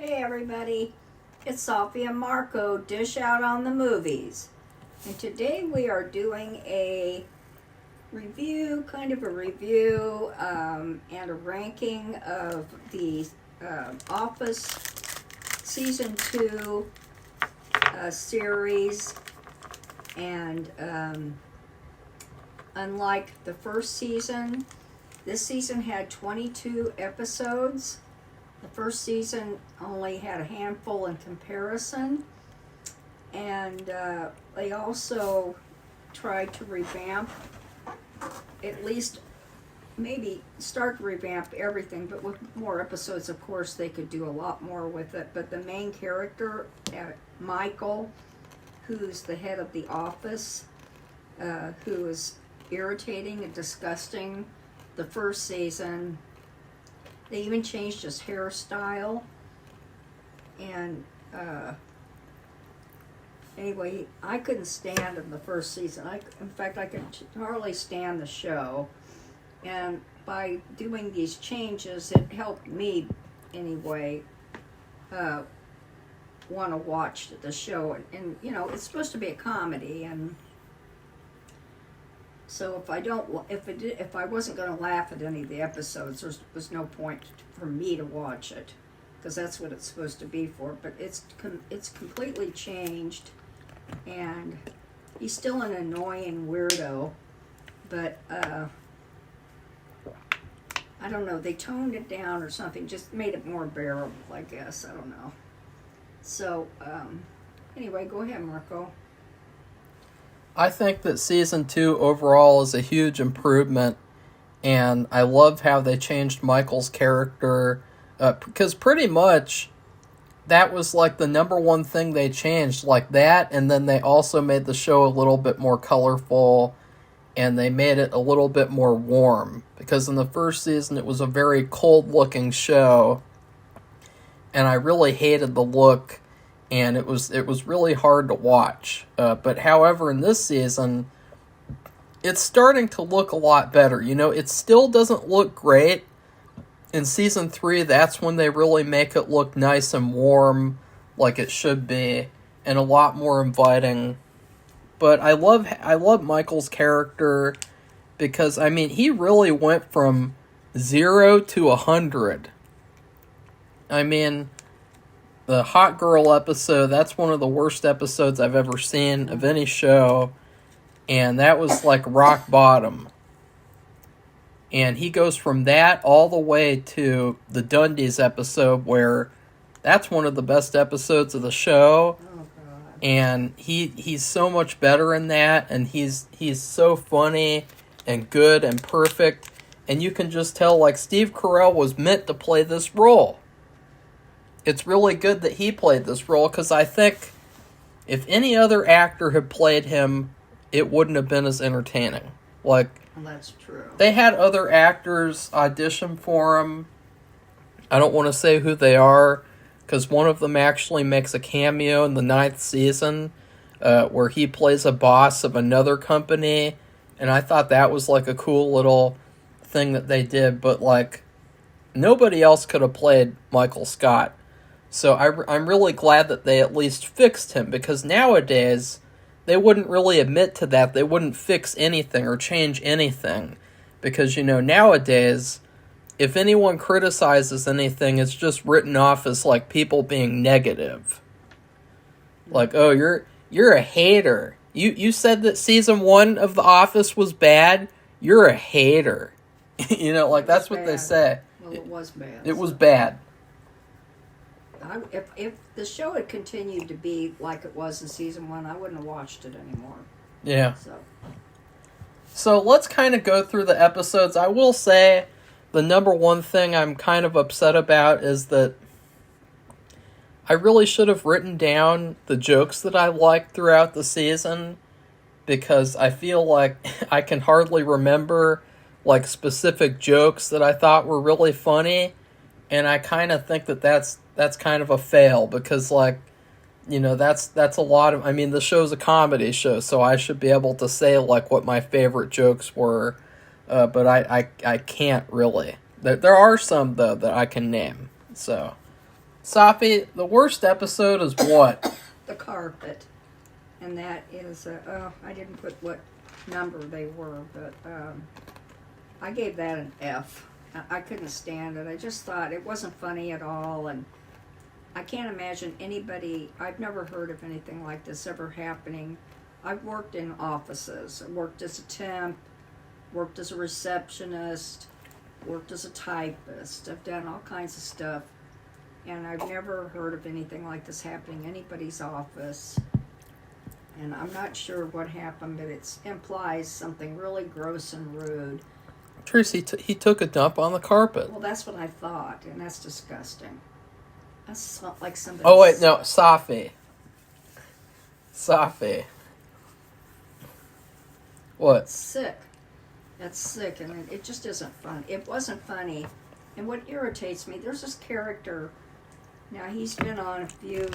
Hey everybody, it's Sophie and Marco, Dish Out on the Movies. And today we are doing a review, and a ranking of the Office Season 2 series. And unlike the first season, this season had 22 episodes. The first season only had a handful in comparison, and they also tried to revamp, at least maybe start to revamp everything, but with more episodes, of course, they could do a lot more with it. But the main character, Michael, who's the head of the office, who is irritating and disgusting the first season. They even changed his hairstyle. And anyway, I couldn't stand him the first season. In fact, I could hardly stand the show. And by doing these changes, it helped me, anyway, want to watch the show. And, you know, it's supposed to be a comedy. And so if I wasn't going to laugh at any of the episodes, there was no point for me to watch it, because that's what it's supposed to be for. But it's completely changed, and he's still an annoying weirdo, but I don't know, they toned it down or something, just made it more bearable, I guess. I don't know. So anyway, go ahead, Marco. I think that Season 2 overall is a huge improvement, and I love how they changed Michael's character, because pretty much that was like the number one thing they changed, like that, and then they also made the show a little bit more colorful, and they made it a little bit more warm, because in the first season it was a very cold-looking show, and I really hated the look, and it was really hard to watch. But however, in this season, it's starting to look a lot better. You know, it still doesn't look great. In Season 3, that's when they really make it look nice and warm, like it should be, and a lot more inviting. But I love Michael's character, because, I mean, he really went from 0 to 100. I mean, the Hot Girl episode, that's one of the worst episodes I've ever seen of any show, and that was like rock bottom. And he goes from that all the way to the Dundies episode, where that's one of the best episodes of the show. Oh, God. And he's so much better in that, and he's so funny and good and perfect, and you can just tell, like, Steve Carell was meant to play this role. It's really good that he played this role, because I think if any other actor had played him, it wouldn't have been as entertaining. Like, Well, that's true. they had other actors audition for him. I don't want to say who they are, because one of them actually makes a cameo in the 9th season, where he plays a boss of another company, and I thought that was like a cool little thing that they did, but like, nobody else could have played Michael Scott. So I'm really glad that they at least fixed him, because nowadays they wouldn't really admit to that. They wouldn't fix anything or change anything, because, you know, nowadays, if anyone criticizes anything, it's just written off as like people being negative. Like, oh, you're a hater. You said that season 1 of The Office was bad. You're a hater. You know, like, that's what they say. Well, it was bad. It was bad. If the show had continued to be like it was in season 1, I wouldn't have watched it anymore. Yeah. So let's kind of go through the episodes. I will say the number one thing I'm kind of upset about is that I really should have written down the jokes that I liked throughout the season, because I feel like I can hardly remember like specific jokes that I thought were really funny, and I kind of think that that's kind of a fail, because, like, you know, that's a lot of, I mean, the show's a comedy show, so I should be able to say, like, what my favorite jokes were, but I can't really. There are some, though, that I can name, so. Safi, the worst episode is what? The carpet. And that is, I didn't put what number they were, but I gave that an F. I couldn't stand it. I just thought it wasn't funny at all, and I can't imagine anybody, I've never heard of anything like this ever happening. I've worked in offices. I worked as a temp, worked as a receptionist, worked as a typist. I've done all kinds of stuff, and I've never heard of anything like this happening in anybody's office. And I'm not sure what happened, but it implies something really gross and rude. Tracy, he took a dump on the carpet. Well, that's what I thought, and that's disgusting. That's like somebody. Oh, wait, no, Safi. Safi. What? Sick. That's sick, and it just isn't fun. It wasn't funny. And what irritates me, there's this character. Now, he's been on a few,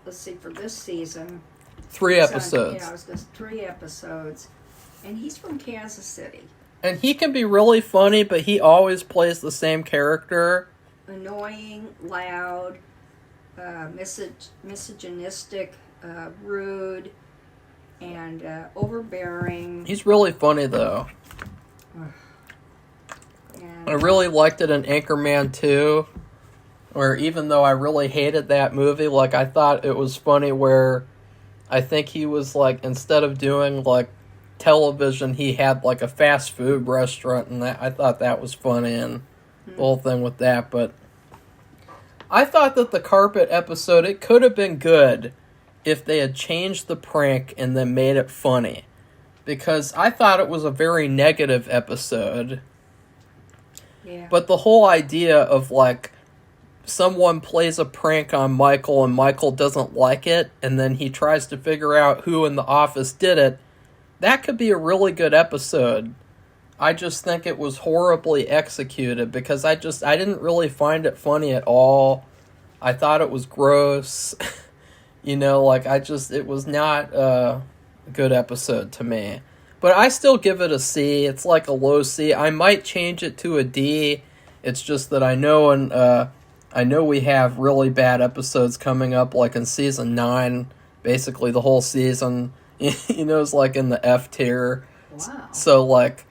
let's see, for this season. 3 He's episodes. yeah, I was just 3 episodes. And he's from Kansas City. And he can be really funny, but he always plays the same character. Annoying, loud, misogynistic, rude, and overbearing. He's really funny, though. And I really liked it in Anchorman 2, where even though I really hated that movie, like, I thought it was funny where I think he was, like, instead of doing, like, television, he had, like, a fast food restaurant, and I thought that was funny, and the whole thing with that, but I thought that the carpet episode, it could have been good if they had changed the prank and then made it funny, because I thought it was a very negative episode. yeah. But the whole idea of, like, someone plays a prank on Michael and Michael doesn't like it, and then he tries to figure out who in the office did it, that could be a really good episode. I just think it was horribly executed because I didn't really find it funny at all. I thought it was gross. You know, like, it was not a good episode to me. But I still give it a C. It's like a low C. I might change it to a D. It's just that I know we have really bad episodes coming up, like in season 9, basically the whole season, you know, is like in the F tier. Wow. So, like,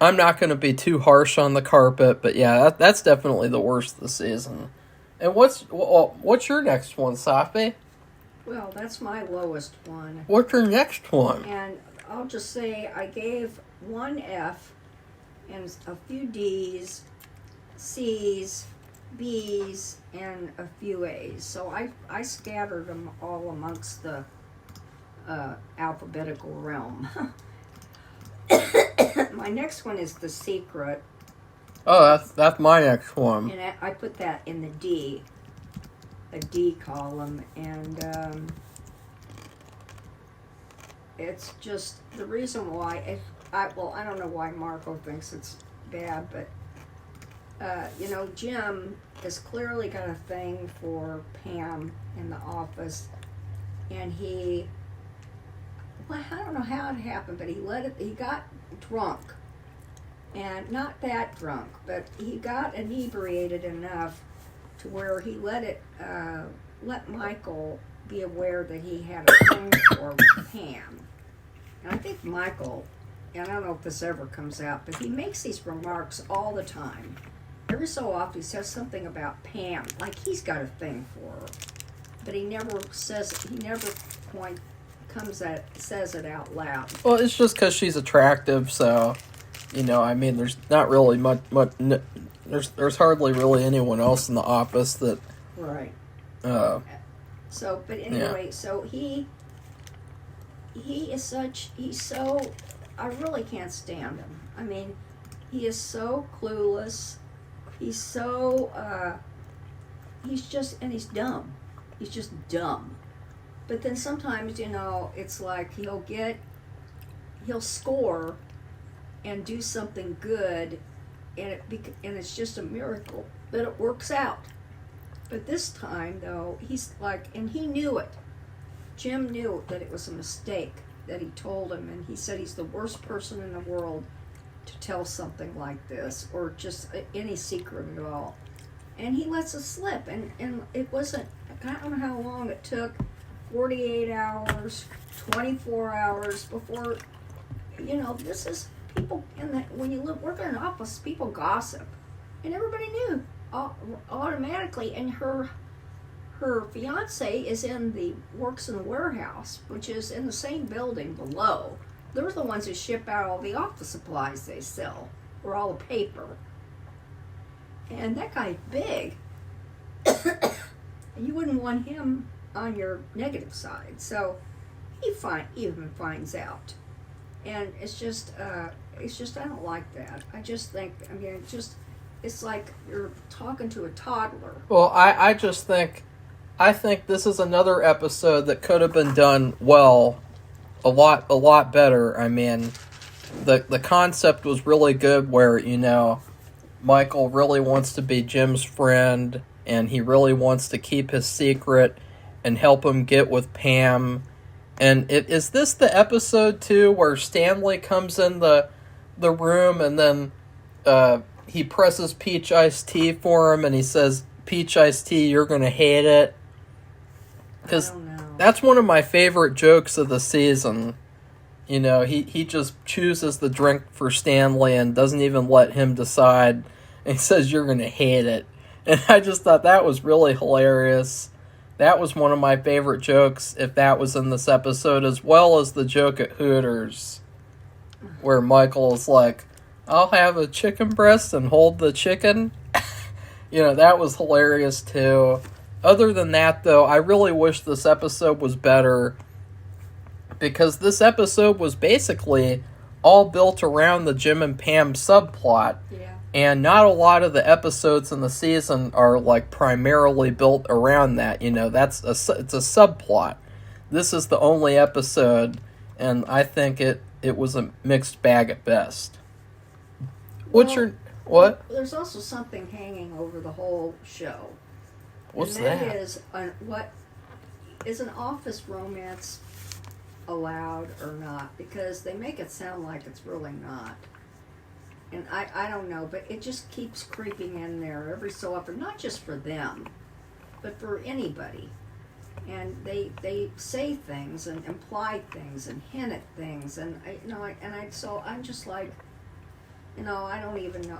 I'm not going to be too harsh on the carpet, but yeah, that's definitely the worst of the season. And what's your next one, Safi? Well, that's my lowest one. What's your next one? And I'll just say I gave 1 F and a few D's, C's, B's, and a few A's. So I scattered them all amongst the alphabetical realm. My next one is The Secret. Oh, that's my next one. And I put that in the a D column, and it's just the reason why. I don't know why Marco thinks it's bad, but you know, Jim has clearly got a thing for Pam in the office, and I don't know how it happened, but he got drunk. And not that drunk, but he got inebriated enough to where he let Michael be aware that he had a thing for Pam. And I think Michael, and I don't know if this ever comes out, but he makes these remarks all the time. Every so often he says something about Pam, like he's got a thing for her. But he never says it out loud. Well, it's just because she's attractive, so, you know, I mean, there's not really much there's hardly really anyone else in the office that... Right. So, but anyway, yeah. So he is he's so, I really can't stand him. I mean, he is so clueless. He's so, he's dumb. He's just dumb. But then sometimes, you know, it's like he'll score and do something good, and it's just a miracle that it works out. But this time, though, he's like, and he knew it. Jim knew that it was a mistake that he told him, and he said he's the worst person in the world to tell something like this, or just any secret at all. and he lets it slip, and it wasn't, I don't know how long it took, 48 hours, 24 hours before, this is people when you work in an office, people gossip, and everybody knew automatically. And her fiance works in the warehouse, which is in the same building below. They're the ones who ship out all the office supplies they sell, or all the paper. And that guy's big. You wouldn't want him on your negative side. So he even finds out. And it's just I don't like that. I just think, it's like you're talking to a toddler. Well, I think this is another episode that could have been done well, a lot better. I mean, the concept was really good where, Michael really wants to be Jim's friend, and he really wants to keep his secret and help him get with Pam. And is this the episode, too, where Stanley comes in the room and then he presses peach iced tea for him and he says, "Peach iced tea, you're going to hate it"? Because that's one of my favorite jokes of the season. He just chooses the drink for Stanley and doesn't even let him decide. And he says, "You're going to hate it." And I just thought that was really hilarious. That was one of my favorite jokes, if that was in this episode, as well as the joke at Hooters, where Michael is like, "I'll have a chicken breast and hold the chicken." That was hilarious too. Other than that, though, I really wish this episode was better, because this episode was basically all built around the Jim and Pam subplot. Yeah. And not a lot of the episodes in the season are like primarily built around that. It's a subplot. This is the only episode, and I think it was a mixed bag at best. What? There's also something hanging over the whole show. What's and that? That is, what is an office romance allowed or not? Because they make it sound like it's really not. And I don't know, but it just keeps creeping in there every so often, not just for them, but for anybody. And they say things and imply things and hint at things, and so I'm just like, I don't even know.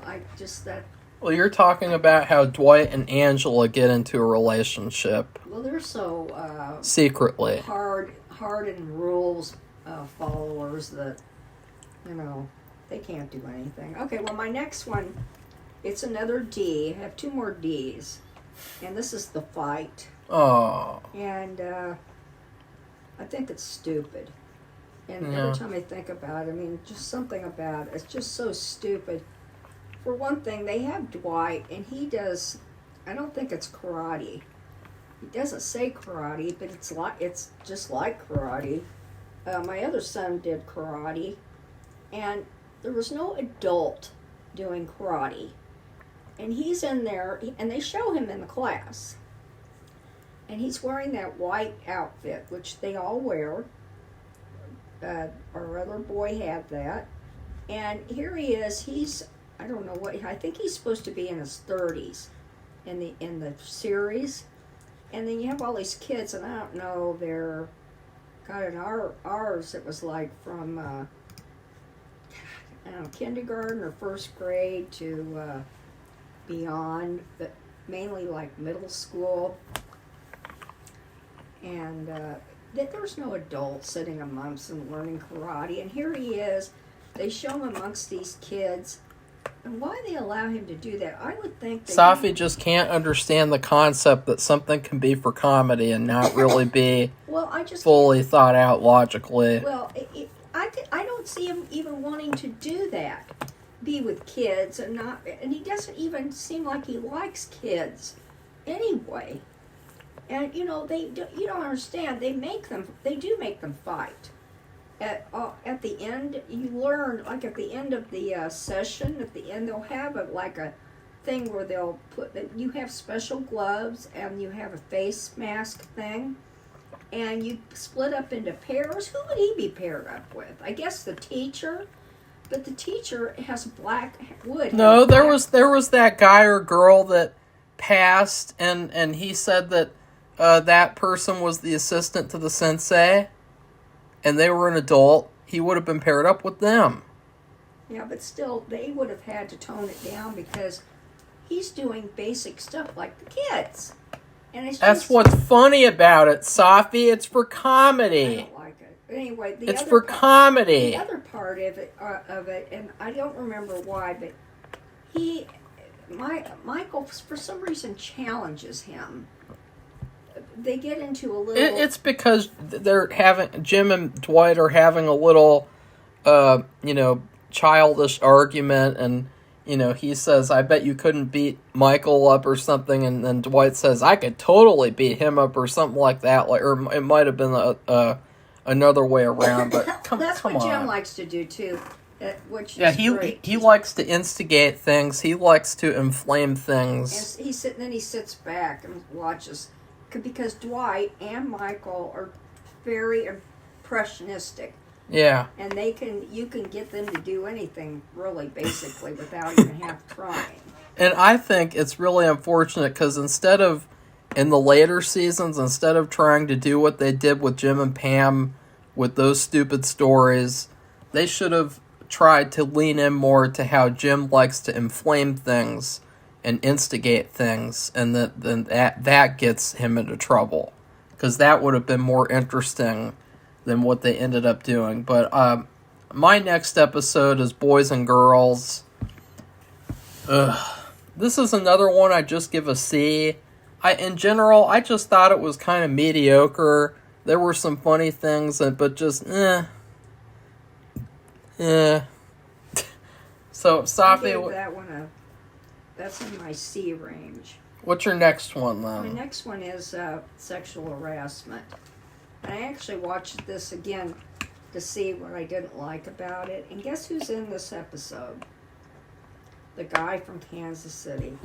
Well, you're talking about how Dwight and Angela get into a relationship. Well, they're so secretly hard and rules followers that they can't do anything. Okay, well, my next one, it's another D. I have two more Ds, and this is The Fight. Oh. And I think it's stupid. And Yeah. every time I think about it, just something about it, it's just so stupid. For one thing, they have Dwight, and he does, I don't think it's karate. He doesn't say karate, but it's just like karate. My other son did karate, and there was no adult doing karate. And he's in there, and they show him in the class. And he's wearing that white outfit, which they all wear. Our other boy had that. And here he is, I don't know I think he's supposed to be in his 30s in the series. And then you have all these kids, and I don't know, in ours it was like from kindergarten or first grade to beyond, but mainly like middle school. And there's no adult sitting amongst them learning karate. And here he is. They show him amongst these kids. And why they allow him to do that, I would think that Safi just can't understand the concept that something can be for comedy and not really be fully thought out logically. Well, I don't see him even wanting to do that. Be with kids and he doesn't even seem like he likes kids anyway. And you don't understand. They do make them fight. At the end, you learn, like at the end of the session, at the end they'll have a thing where they'll you have special gloves and you have a face mask thing, and you split up into pairs. Who would he be paired up with? I guess the teacher, but the teacher has black wood. No, there was that guy or girl that passed and he said that that person was the assistant to the sensei and they were an adult, he would have been paired up with them. Yeah, but still, they would have had to tone it down because he's doing basic stuff like the kids. And it's That's just, what's funny about it, Safi. It's for I comedy. don't like it. But anyway, It's for comedy. The other part of it, and I don't remember why, but Michael, for some reason, challenges him. They get into a little. It's because Jim and Dwight are having a little, childish argument, and he says, "I bet you couldn't beat Michael up or something," and then Dwight says, "I could totally beat him up" or something like that, or it might have been another way around. But that's come what Jim on. likes to do too. Which Yeah, is he great. he likes to instigate things. He likes to inflame things. And then he sits back and watches, because Dwight and Michael are very impressionistic, Yeah. and you can get them to do anything really, basically, without even half trying. And I think it's really unfortunate because in the later seasons, instead of trying to do what they did with Jim and Pam with those stupid stories, they should have tried to lean in more to how Jim likes to inflame things and instigate things, and that gets him into trouble. Because that would have been more interesting than what they ended up doing. But my next episode is Boys and Girls. Ugh. This is another one I just give a C. In general, I just thought it was kind of mediocre. There were some funny things, but just So, I Safi, gave that one that's in my C range. what's your next one, My then? next one is sexual harassment. And I actually watched this again to see what I didn't like about it. And guess who's in this episode? The guy from Kansas City.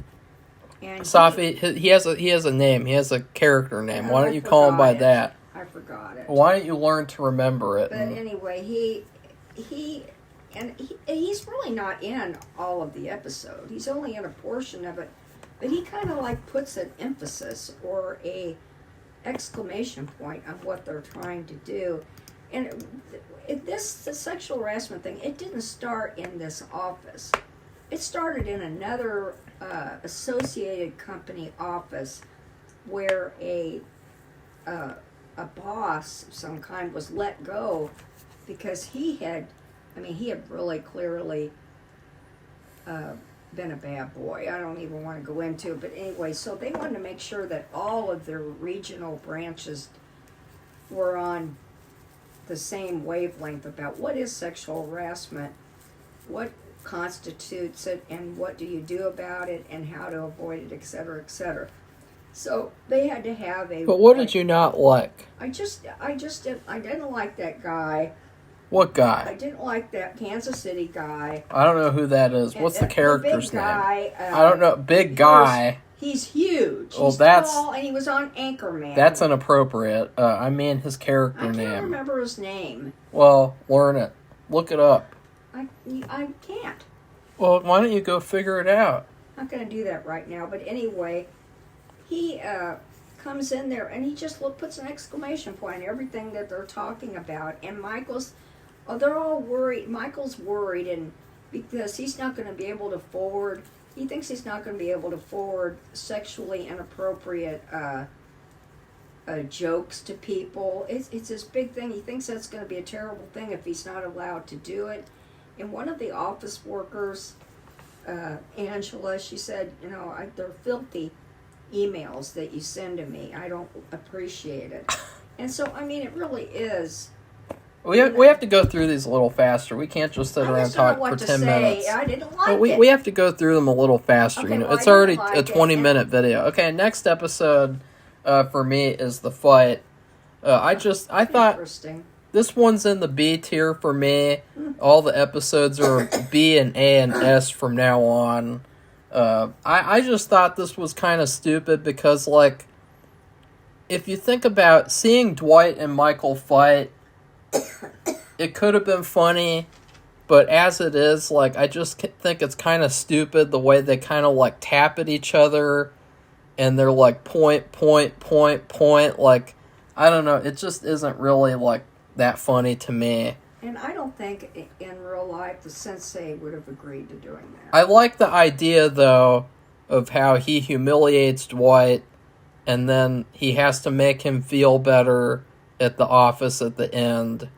And Safi, he has a name. He has a character name. Why I don't you call him by forgot it. that? I forgot it. Why don't you learn to remember it? But anyway, he's really not in all of the episode. He's only in a portion of it, but he kind of like puts an emphasis or a exclamation point on what they're trying to do. And the sexual harassment thing, it didn't start in this office. It started in another associated company office where a boss of some kind was let go because he had really clearly been a bad boy. I don't even want to go into it, but anyway, so they wanted to make sure that all of their regional branches were on the same wavelength about what is sexual harassment, what constitutes it, and what do you do about it, and how to avoid it, etc., etc. So they had to have a. But what did you not like? I didn't like that guy. What I guy? didn't like that Kansas City guy. I don't know who that is. What's the character's big name? guy, I don't know. Big guy. He's huge. Well, He's that's- tall, and he was on Anchorman. That's inappropriate. I mean his character I can't name. remember his name. Well, learn it. Look it up. I can't. Well, why don't you go figure it out? I'm not going to do that right now. But anyway, he comes in there and he just puts an exclamation point on everything that they're talking about. And they're all worried. Michael's worried, and because he's not going to be able to forward. He thinks he's not going to be able to forward sexually inappropriate jokes to people. It's this big thing. He thinks that's going to be a terrible thing if he's not allowed to do it. And one of the office workers, Angela, she said, they're filthy emails that you send to me. I don't appreciate it. And so, it really is. We have to go through these a little faster. We can't just sit I around and just don't know talk what for to 10 say. minutes. I didn't like But it. we have to go through them a little faster. Okay, well, It's I already didn't a like it, 20-minute video. Okay, next episode for me is the fight. I thought Interesting. this one's in the B tier for me. All the episodes are B and A and S from now on. I just thought this was kind of stupid because, like, if you think about seeing Dwight and Michael fight, it could have been funny, but as it is, like, I just think it's kind of stupid the way they kind of, like, tap at each other and they're like point, point, point, point. Like, I don't know. It just isn't really like that funny to me. And I don't think in real life the sensei would have agreed to doing that. I like the idea, though, of how he humiliates Dwight, and then he has to make him feel better at the office at the end.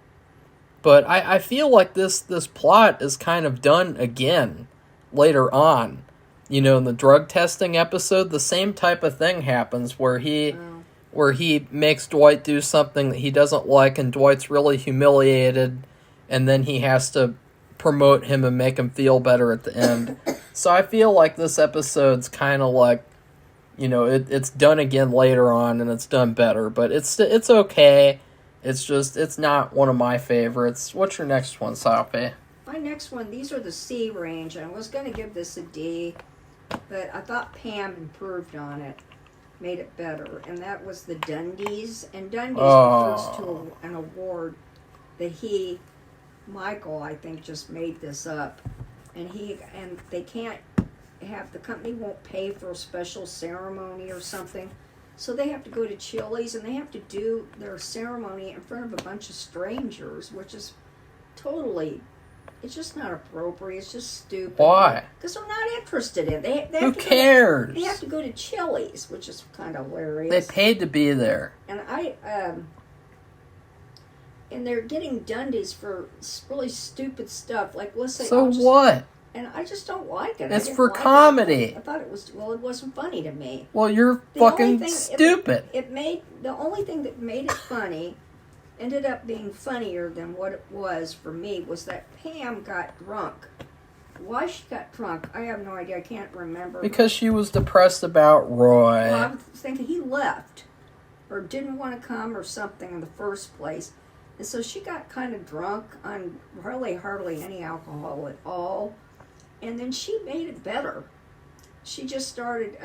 But I feel like this plot is kind of done again later on. You know, in the drug testing episode, the same type of thing happens where he makes Dwight do something that he doesn't like, and Dwight's really humiliated, and then he has to promote him and make him feel better at the end. So I feel like this episode's kind of like, you know, it's done again later on, and it's done better, but it's okay. It's just, it's not one of my favorites. What's your next one, Safi? My next one, these are the C range, and I was going to give this a D, but I thought Pam improved on it, made it better, and that was the Dundies. And Dundies refers to an award that Michael, I think, just made this up, and they can't have, the company won't pay for a special ceremony or something, so they have to go to Chili's and they have to do their ceremony in front of a bunch of strangers, which is totally, it's just not appropriate. It's just stupid. Why? Because they're not interested in it. They Who have to cares? They have to go to Chili's, which is kind of hilarious. They paid to be there. And and they're getting Dundies for really stupid stuff. Like, let's say, So what? And I just don't like it. It's for comedy. I thought it was, well, it wasn't funny to me. Well, you're The only fucking thing- stupid. The only thing that made it funny, ended up being funnier than what it was for me, was that Pam got drunk. Why she got drunk, I have no idea. I can't remember. Because she was depressed about Roy. Well, I was thinking he left, or didn't want to come, or something in the first place. And so she got kind of drunk on hardly any alcohol at all. And then she made it better. She just started,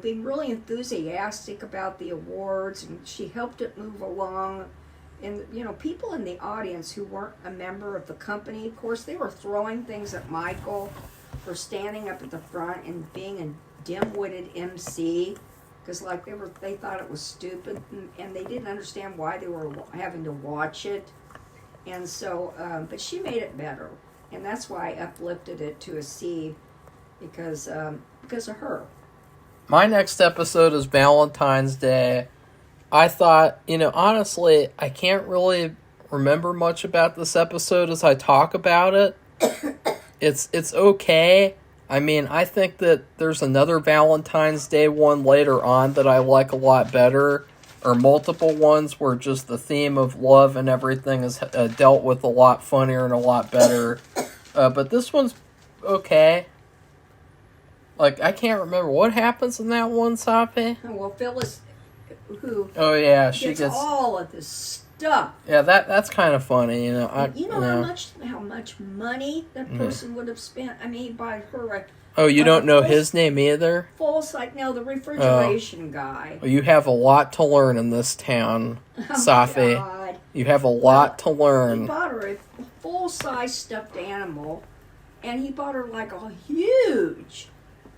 being really enthusiastic about the awards, and she helped it move along. And, people in the audience who weren't a member of the company, of course, they were throwing things at Michael for standing up at the front and being a dim-witted MC, because they thought it was stupid, and they didn't understand why they were having to watch it. And so, but she made it better. And that's why I uplifted it to a C, because of her. My next episode is Valentine's Day. I thought, honestly, I can't really remember much about this episode as I talk about it. It's okay. I mean, I think that there's another Valentine's Day one later on that I like a lot better, or multiple ones where just the theme of love and everything is dealt with a lot funnier and a lot better. But this one's okay. Like, I can't remember what happens in that one, Safi. Well, Phyllis, who Oh yeah, she gets gets all of this stuff. Yeah, that's kind of funny, How much money that person would have spent. I mean, by her. Oh, you don't know his name either? The refrigeration guy. Well, you have a lot to learn in this town, Safi. God. You have a lot to He learn. bought her a full-size stuffed animal, and he bought her like a huge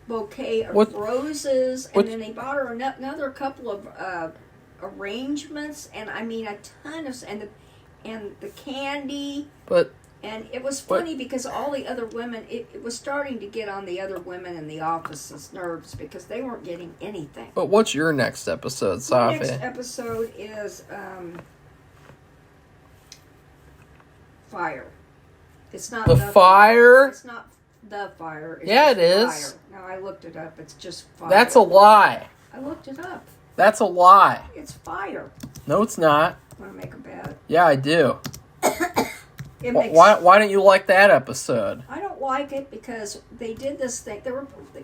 bouquet of roses, and then he bought her another couple of arrangements, and I mean a ton of, and the candy. And it was funny because all the other women, it was starting to get on the other women in the office's nerves because they weren't getting anything. But what's your next episode, Safi? The next episode is Fire. It's not The Fire? It's not The Fire. It's Yeah, just it is. Fire. No, I looked it up. It's just Fire. That's a lie. I looked it up. That's a lie. It's Fire. No, it's not. Want to make a bet? Yeah, I do. It makes, Why don't you like that episode? I don't like it because they did this thing.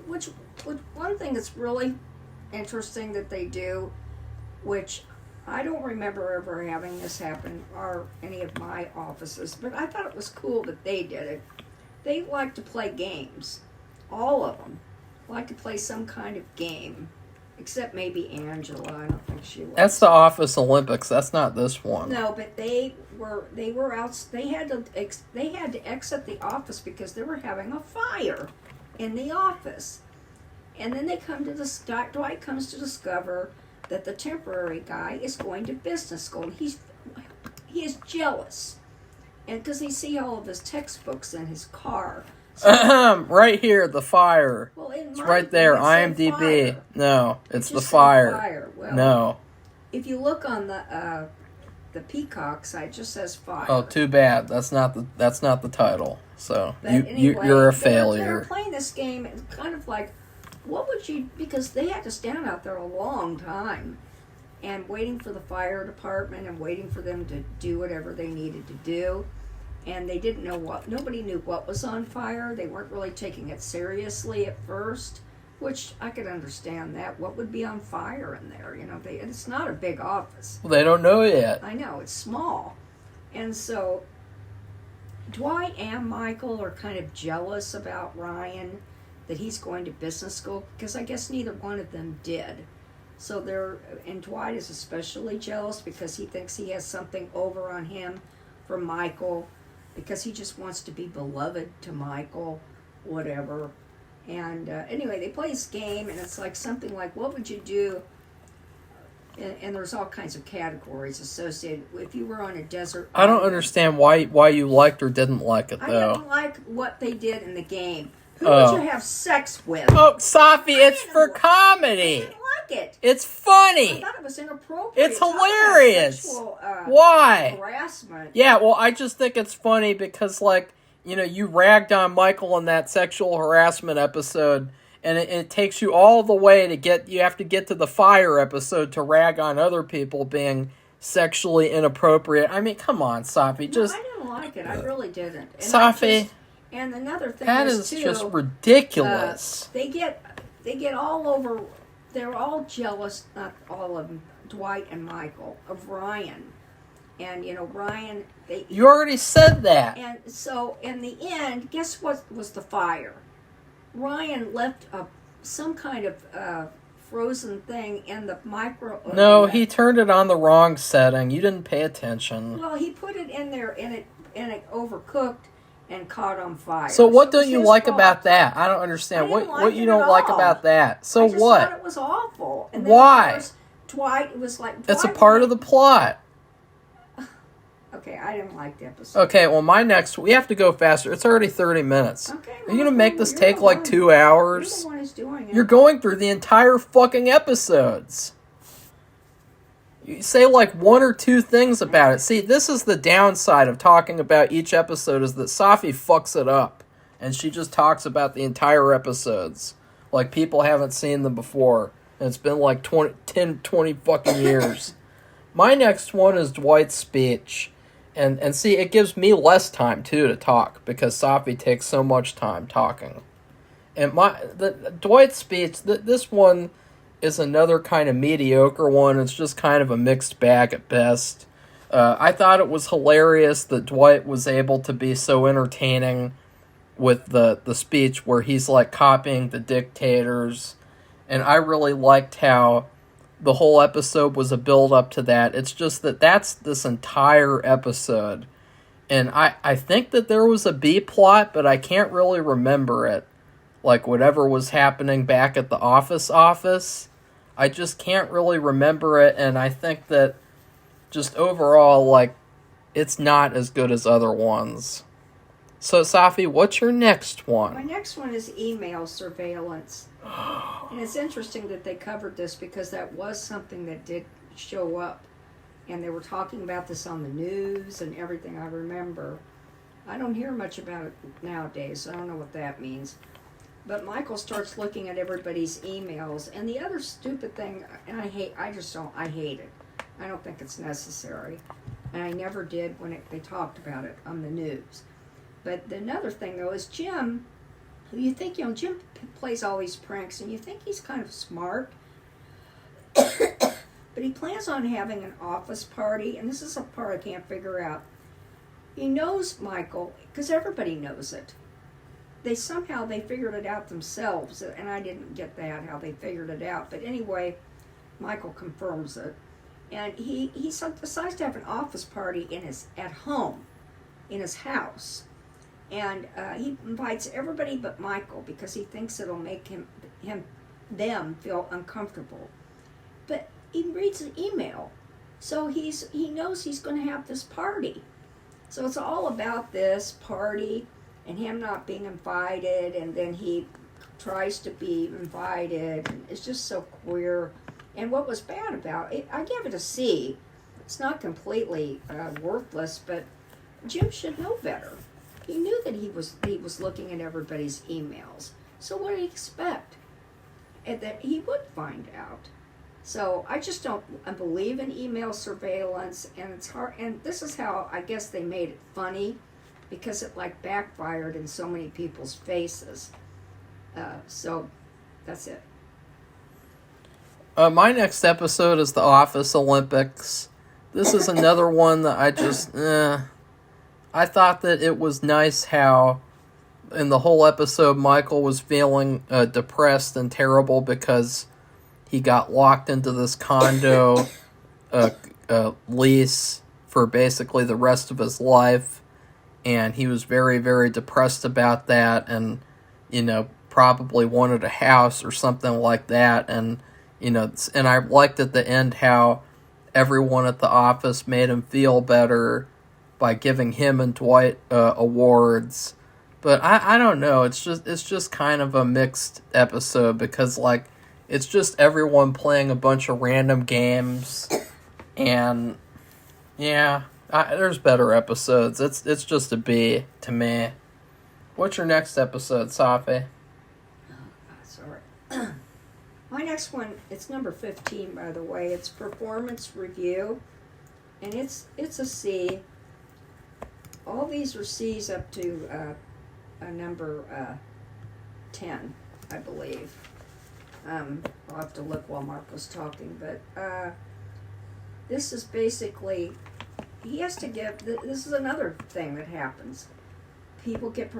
Which one thing that's really interesting that they do, which I don't remember ever having this happen or any of my offices, but I thought it was cool that they did it. They like to play games. All of them like to play some kind of game, except maybe Angela. I don't think she likes. That's the Office Olympics. That's not this one. No, but they were out. They had to exit the office because they were having a fire in the office, And then they come to Dwight comes to discover that the temporary guy is going to business school. And he is jealous, and because they see all of his textbooks in his car. So, right here, the fire. well, in It's my right there, thing, it said IMDb. fire. No, it's It the just said fire. fire. Well, No. if you look on the Peacock site, it just says fire. Oh, too bad. That's not the title. So But you're a They're failure. playing this game. It's kind of like, what would you? Because they had to stand out there a long time, and waiting for the fire department and waiting for them to do whatever they needed to do, and they didn't know what. Nobody knew what was on fire. They weren't really taking it seriously at first, which I could understand that. What would be on fire in there? You know, it's not a big office. Well, they don't know yet. I know, it's small. And so Dwight and Michael are kind of jealous about Ryan, that he's going to business school, because I guess neither one of them did. So and Dwight is especially jealous because he thinks he has something over on him from Michael, because he just wants to be beloved to Michael, whatever. And anyway, they play this game, and it's like something like, what would you do? And there's all kinds of categories associated. If you were on a desert I don't island. understand why you liked or didn't like it I though. didn't like what they did in the game. Who Oh. would you have sex with? Oh, Safi, it's didn't for like- I comedy. didn't like it. It's I funny. thought it was inappropriate. It's Talk about hilarious. sexual, Why? harassment. Yeah, well, I just think it's funny because, like, you know, you ragged on Michael in that sexual harassment episode, and it takes you all the way you have to get to the fire episode to rag on other people being sexually inappropriate. I mean, come on, Safi, No, I didn't like it. I really didn't. And Safi, and another thing that is is too, just ridiculous. they get all over. They're all jealous. Not all of them. Dwight and Michael of Ryan, and you know Ryan. You already said that. And so in the end, guess what was the fire? Ryan left some kind of frozen thing in the micro. No, he turned it on the wrong setting. You didn't pay attention. Well, he put it in there, and it overcooked and caught on fire. So what it don't was you his like fault. about that? I don't understand. I didn't What like you it don't at like all. about that? So I just what? thought it was awful. And then, Why? Of course, Dwight was like. It's a Dwight part was of the plot. Okay, I didn't like the episode. Okay, well, we have to go faster. It's already 30 minutes. Okay, Are you going to make this you're take the like one- 2 You're hours? the one who's doing it. You're going through the entire fucking episodes. You say like one or two things about it. See, this is the downside of talking about each episode is that Safi fucks it up. And she just talks about the entire episodes. Like people haven't seen them before. And it's been like 20 fucking years. My next one is Dwight's speech. And see, it gives me less time, too, to talk. Because Safi takes so much time talking. And the Dwight's speech, this one is another kind of mediocre one. It's just kind of a mixed bag at best. I thought it was hilarious that Dwight was able to be so entertaining with the speech where he's like copying the dictators. And I really liked how the whole episode was a build up to that. It's just that's this entire episode. And I think that there was a B plot, but I can't really remember it. Like whatever was happening back at the office. I just can't really remember it, and I think that just overall, like, it's not as good as other ones. So, Safi, what's your next My one? next one is email surveillance. And it's interesting that they covered this because that was something that did show up. And they were talking about this on the news and everything, I remember. I don't hear much about it nowadays, so I don't know what that means. But Michael starts looking at everybody's emails. And the other stupid thing, and I hate it. I don't think it's necessary. And I never did when they talked about it on the news. But another thing, though, is Jim. You think, Jim plays all these pranks, and you think he's kind of smart. But he plans on having an office party, and this is a part I can't figure out. He knows Michael, because everybody knows it. They figured it out themselves, and I didn't get that, how they figured it out. But anyway, Michael confirms it. And he decides to have an office party at home, in his house. And he invites everybody but Michael because he thinks it'll make him them feel uncomfortable. But he reads an email, so he knows he's going to have this party. So it's all about this party and him not being invited, and then he tries to be invited. And it's just so queer. And what was bad about it, I give it a C. It's not completely worthless, but Jim should know better. He knew that he was looking at everybody's emails. So what did he expect? And that he would find out. So I just don't believe in email surveillance, and it's hard. And this is how I guess they made it funny, because it like backfired in so many people's faces. So that's it. My next episode is the Office Olympics. This is another one that I just, I thought that it was nice how in the whole episode Michael was feeling depressed and terrible because he got locked into this condo lease for basically the rest of his life. And he was very, very depressed about that, and, probably wanted a house or something like that. And, and I liked at the end how everyone at the office made him feel better by giving him and Dwight awards. But I don't know, it's just kind of a mixed episode, because like it's just everyone playing a bunch of random games, and yeah, there's better episodes. It's just a B to me. What's your next episode, Safi? Sorry. My next one, it's number 15, by the way. It's Performance Review, and it's a C. All these are C's up to a number 10, I believe. I'll have to look while Mark was talking, but this is basically, he has to give, this is another thing that happens. People get,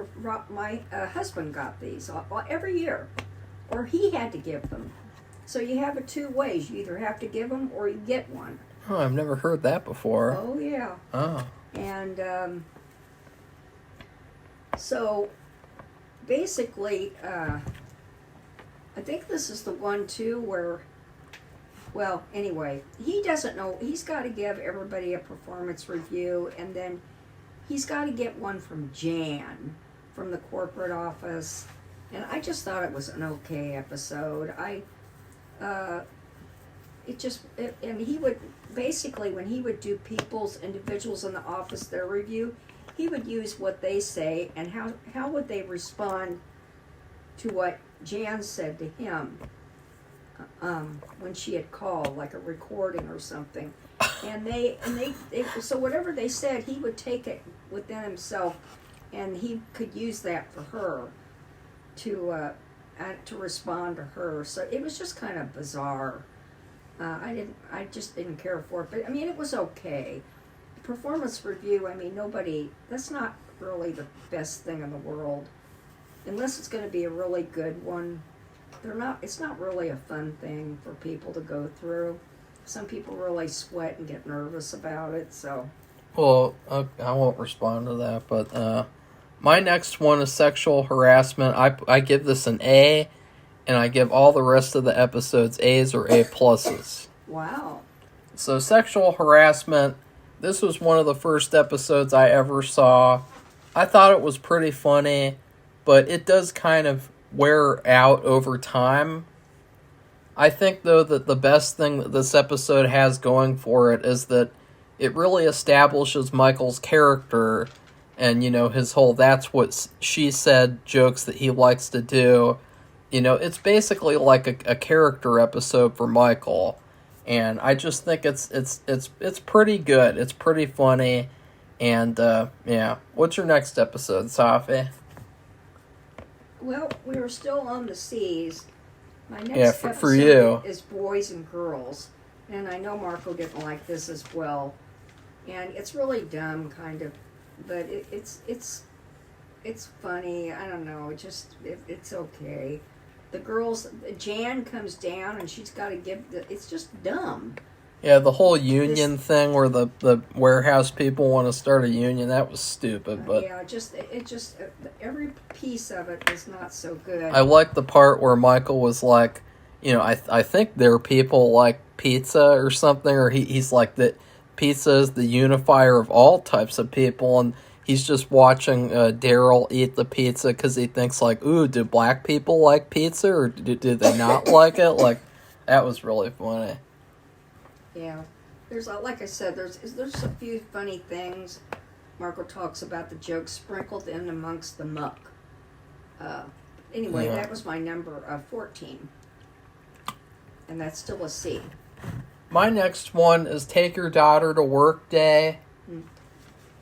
my husband got these every year, or he had to give them. So you have it two ways. You either have to give them or you get one. Oh, I've never heard that before. Oh, yeah. Oh. And so basically, I think this is the one too where, well, anyway, he doesn't know. He's got to give everybody a performance review, and then he's got to get one from Jan from the corporate office. And I just thought it was an okay episode. And he would, basically, when he would do individuals in the office, their review, he would use what they say and how would they respond to what Jan said to him when she had called, like a recording or something. And they so whatever they said, he would take it within himself, and he could use that for her to respond to her. So it was just kind of bizarre. I just didn't care for it, but I mean, it was okay. Performance review, I mean, that's not really the best thing in the world. Unless it's going to be a really good one. It's not really a fun thing for people to go through. Some people really sweat and get nervous about it, so. Well, I won't respond to that, but my next one is sexual harassment. I give this an A, and I give all the rest of the episodes A's or A pluses. Wow. So sexual harassment, this was one of the first episodes I ever saw. I thought it was pretty funny, but it does kind of wear out over time. I think, though, that the best thing that this episode has going for it is that it really establishes Michael's character and, his whole that's what she said jokes that he likes to do. It's basically like a character episode for Michael. And I just think it's pretty good. It's pretty funny. And, yeah. What's your next episode, Safi? Well, we were still on the C's. My next for episode you. is Boys and Girls. And I know Marco didn't like this as well. And it's really dumb, kind of. But it's funny. I don't know. It's okay. The girls, Jan comes down and she's got to it's just dumb. Yeah, the whole union thing where the warehouse people want to start a union, that was stupid. But yeah, every piece of it is not so good. I like the part where Michael was like, I think there are people like pizza or something, or he's like that pizza is the unifier of all types of people, and he's just watching Daryl eat the pizza because he thinks like, ooh, do black people like pizza or do they not like it? Like, that was really funny. Yeah, there's like I said, there's a few funny things. Marco talks about the jokes sprinkled in amongst the muck. Anyway, Yeah. that was my number 14, and that's still a C. My next one is Take Your Daughter to Work Day.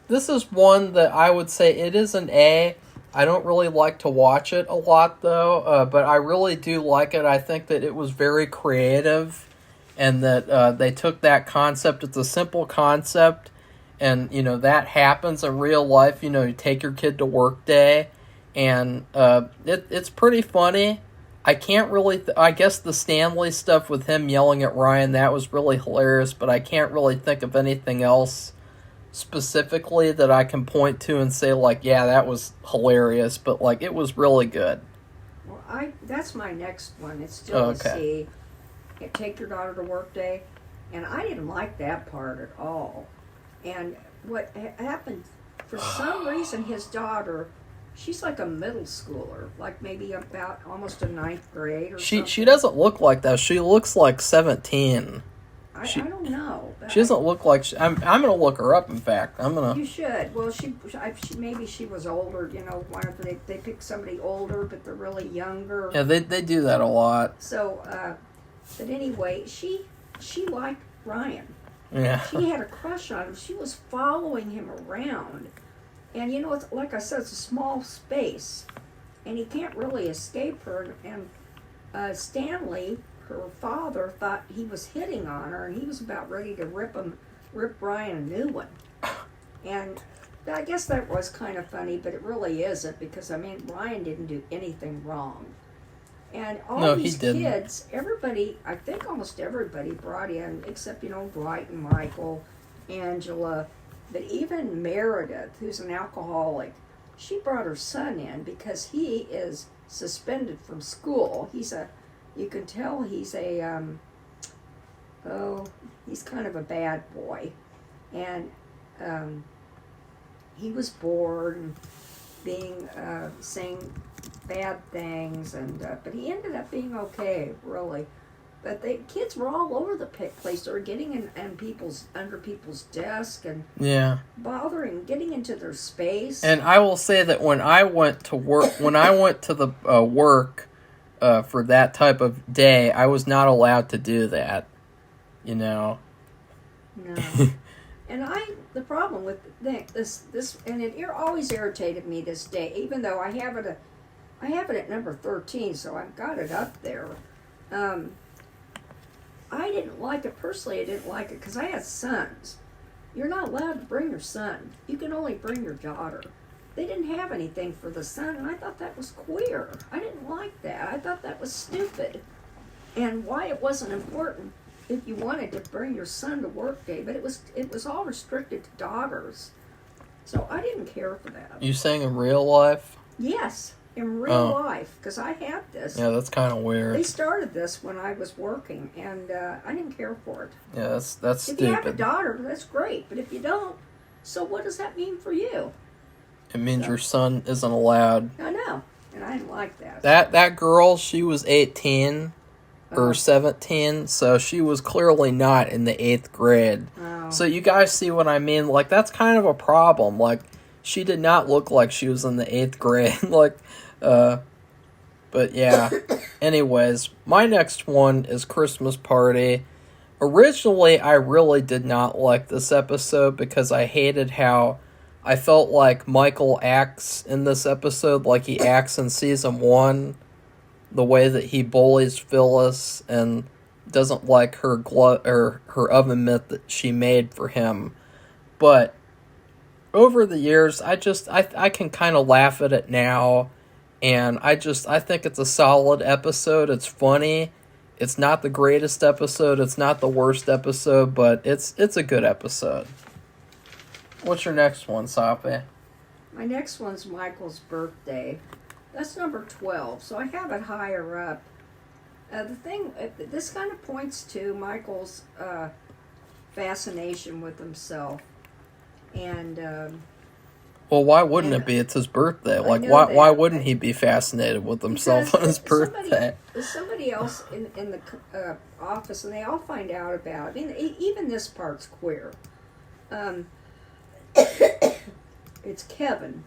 This is one that I would say it is an A. I don't really like to watch it a lot, though, but I really do like it. I think that it was very creative, and that they took that concept. It's a simple concept, and, that happens in real life. You take your kid to work day, and it's pretty funny. I can't really... I guess the Stanley stuff with him yelling at Ryan, that was really hilarious, but I can't really think of anything else specifically that I can point to and say, like, yeah, that was hilarious, but, like, it was really good. Well, that's my next one. It's still a C. Take Your Daughter to Work Day, and I didn't like that part at all. And what happened, for some reason, his daughter... She's like a middle schooler, like maybe about almost a ninth grade or something. She doesn't look like that. She looks like 17. I don't know. She doesn't look like... I'm going to look her up, in fact. You should. Well, maybe she was older, they pick somebody older, but they're really younger. Yeah, they do that a lot. So, but anyway, she liked Ryan. Yeah. She had a crush on him. She was following him around. And it's, like I said, it's a small space, and he can't really escape her. And Stanley, her father, thought he was hitting on her, and he was about ready to rip Ryan a new one. And I guess that was kind of funny, but it really isn't, because Ryan didn't do anything wrong. And these kids, everybody, I think almost everybody brought in, except Dwight and Michael, Angela. But even Meredith, who's an alcoholic, she brought her son in because he is suspended from school. You can tell he's he's kind of a bad boy. And he was bored and saying bad things, but he ended up being okay, really. But the kids were all over the place. They were getting in under people's desk and getting into their space. And I will say that when I went to work, the work for that type of day, I was not allowed to do that. No. And the problem with this, and it always irritated me this day, even though I have it at number 13, so I've got it up there. I didn't like it personally. I didn't like it because I had sons. You're not allowed to bring your son. You can only bring your daughter. They didn't have anything for the son, and I thought that was queer. I didn't like that. I thought that was stupid. And why it wasn't important if you wanted to bring your son to work day, but it was all restricted to daughters. So I didn't care for that. You saying in real life? Yes, in real life, because I had this. Yeah, that's kind of weird. They started this when I was working, and I didn't care for it. Yeah, that's stupid. If you have a daughter, that's great, but if you don't, so what does that mean for you? It means your son isn't allowed. I know, and I didn't like that. That girl, she was 18 or 17, so she was clearly not in the 8th grade. Oh. So you guys see what I mean? Like, that's kind of a problem. Like, she did not look like she was in the 8th grade. But yeah. Anyways, my next one is Christmas Party. Originally, I really did not like this episode because I hated how I felt like Michael acts in this episode like he acts in season 1. The way that he bullies Phyllis and doesn't like her her oven mitt that she made for him. But over the years, I can kind of laugh at it now, and I think it's a solid episode. It's funny. It's not the greatest episode. It's not the worst episode, but it's a good episode. What's your next one, Sape? My next one's Michael's birthday. That's number 12, so I have it higher up. The thing, this kind of points to Michael's fascination with himself, and Well, why wouldn't it be? It's his birthday. Like, know why that. wouldn't he be fascinated with himself on his birthday? Somebody else in the office, and they all find out about. I mean, even this part's queer. It's Kevin,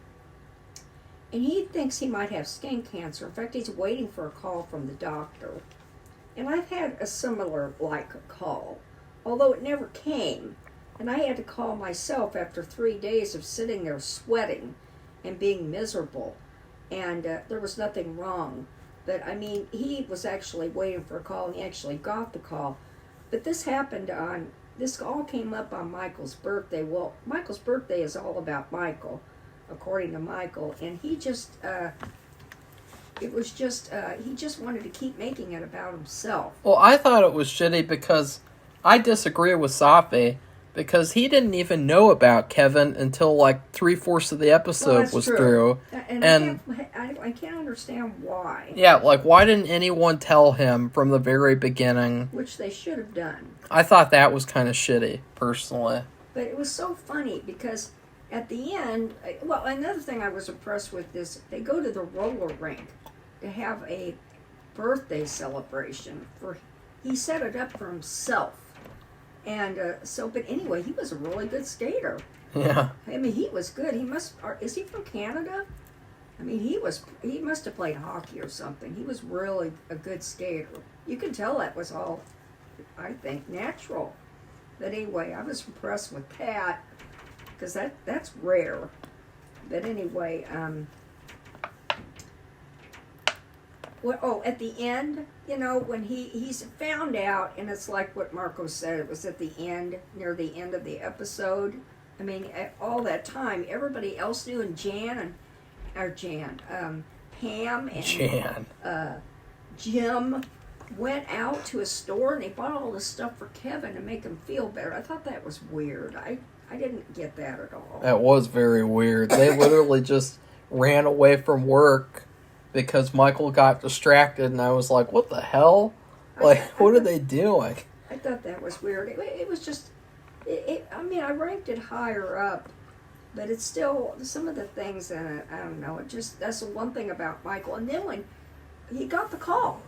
and he thinks he might have skin cancer. In fact, he's waiting for a call from the doctor. And I've had a similar call, although it never came. And I had to call myself after 3 days of sitting there sweating and being miserable. And there was nothing wrong. But I mean, he was actually waiting for a call, and he actually got the call. But this all came up on Michael's birthday. Well, Michael's birthday is all about Michael, according to Michael. And he just, he just wanted to keep making it about himself. Well, I thought it was shitty because I disagree with Safi, because he didn't even know about Kevin until like 3/4 of the episode was true. through. And I can't understand why. Yeah, like, why didn't anyone tell him from the very beginning? Which they should have done. I thought that was kind of shitty, personally. But it was so funny because at the end, well, another thing I was impressed with is they go to the roller rink to have a birthday celebration. He set it up for himself. And but anyway, he was a really good skater. Yeah. I mean, he was good. Is he from Canada? I mean, he must have played hockey or something. He was really a good skater. You can tell that was all, I think, natural. But anyway, I was impressed with that, because that's rare. But anyway, at the end, when he's found out, and it's like what Marco said, it was at the end, near the end of the episode. I mean, all that time, everybody else knew, and Pam and Jim went out to a store, and they bought all this stuff for Kevin to make him feel better. I thought that was weird. I didn't get that at all. That was very weird. They literally just ran away from work because Michael got distracted, and I was like, what the hell? Like, what are they doing? I thought that was weird. It was just, I mean, I ranked it higher up, but it's still, some of the things in it, I don't know, that's the one thing about Michael. And then when he got the call,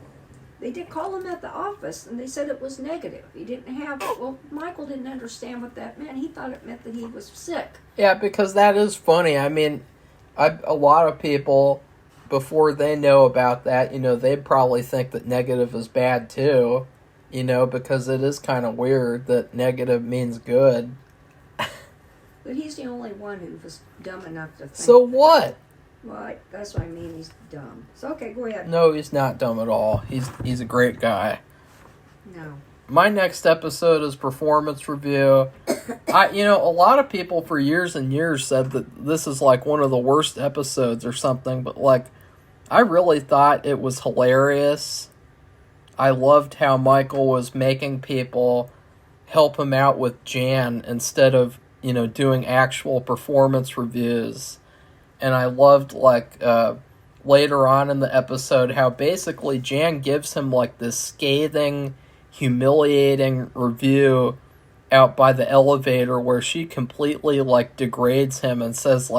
they did call him at the office, and they said it was negative. He didn't have it. Well, Michael didn't understand what that meant. He thought it meant that he was sick. Yeah, because that is funny. I mean, a lot of people, before they know about that, they probably think that negative is bad too, because it is kind of weird that negative means good. But he's the only one who was dumb enough to think. So what? Well, that's what I mean. He's dumb. So, okay, go ahead. No, he's not dumb at all. He's a great guy. No. My next episode is performance review. A lot of people for years and years said that this is like one of the worst episodes or something, but like, I really thought it was hilarious. I loved how Michael was making people help him out with Jan instead of, doing actual performance reviews. And I loved, later on in the episode, how basically Jan gives him, this scathing, humiliating review out by the elevator where she completely, degrades him and says,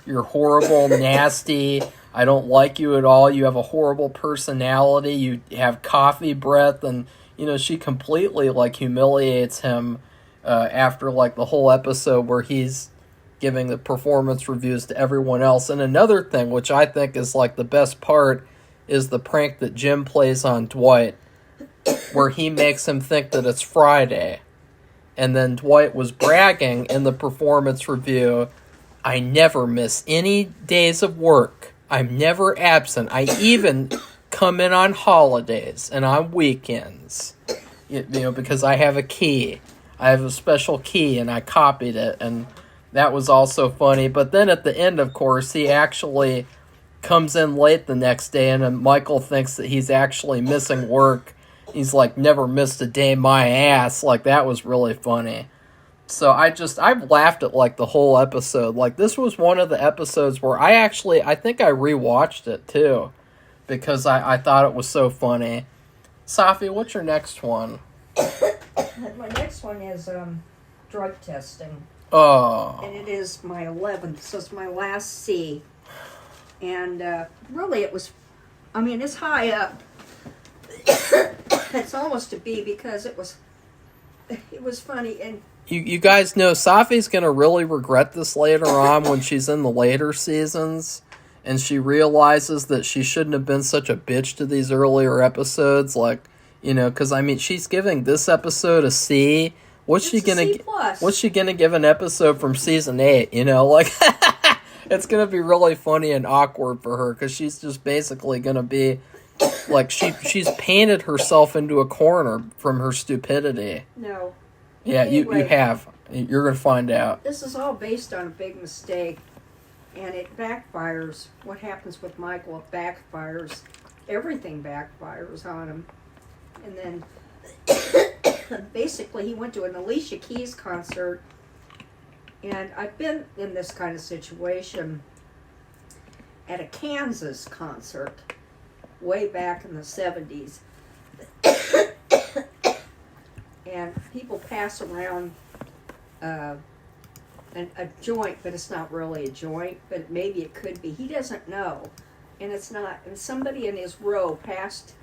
you're horrible, nasty, I don't like you at all, you have a horrible personality, you have coffee breath, and, she completely, humiliates him after, the whole episode where he's giving the performance reviews to everyone else. And another thing, which I think is, the best part, is the prank that Jim plays on Dwight, where he makes him think that it's Friday. And then Dwight was bragging in the performance review, I never miss any days of work. I'm never absent. I even come in on holidays and on weekends. Because I have a key. I have a special key, and I copied it, and that was also funny. But then at the end, of course, he actually comes in late the next day, and Michael thinks that he's actually missing work. He's like, never missed a day my ass. That was really funny. So I've laughed at the whole episode. This was one of the episodes where I think I rewatched it too, because I thought it was so funny. Safi, what's your next one? My next one is drug testing. Oh. And it is my 11th, so it's my last C. And really it was, I mean, it's high up. It's almost a B because it was funny. And You guys know Safi's going to really regret this later on when she's in the later seasons and she realizes that she shouldn't have been such a bitch to these earlier episodes. Like, you know, because, I mean, she's giving this episode a C. What's she gonna give an episode from season 8? You know, like it's gonna be really funny and awkward for her because she's just basically gonna be like she's painted herself into a corner from her stupidity. No. Yeah, Anyway, you have. You're gonna find out. This is all based on a big mistake, and it backfires. What happens with Michael? It backfires. Everything backfires on him, and then. Basically, he went to an Alicia Keys concert, and I've been in this kind of situation at a Kansas concert way back in the 70s. And people pass around a joint, but it's not really a joint, but maybe it could be. He doesn't know, and it's not. And somebody in his row passed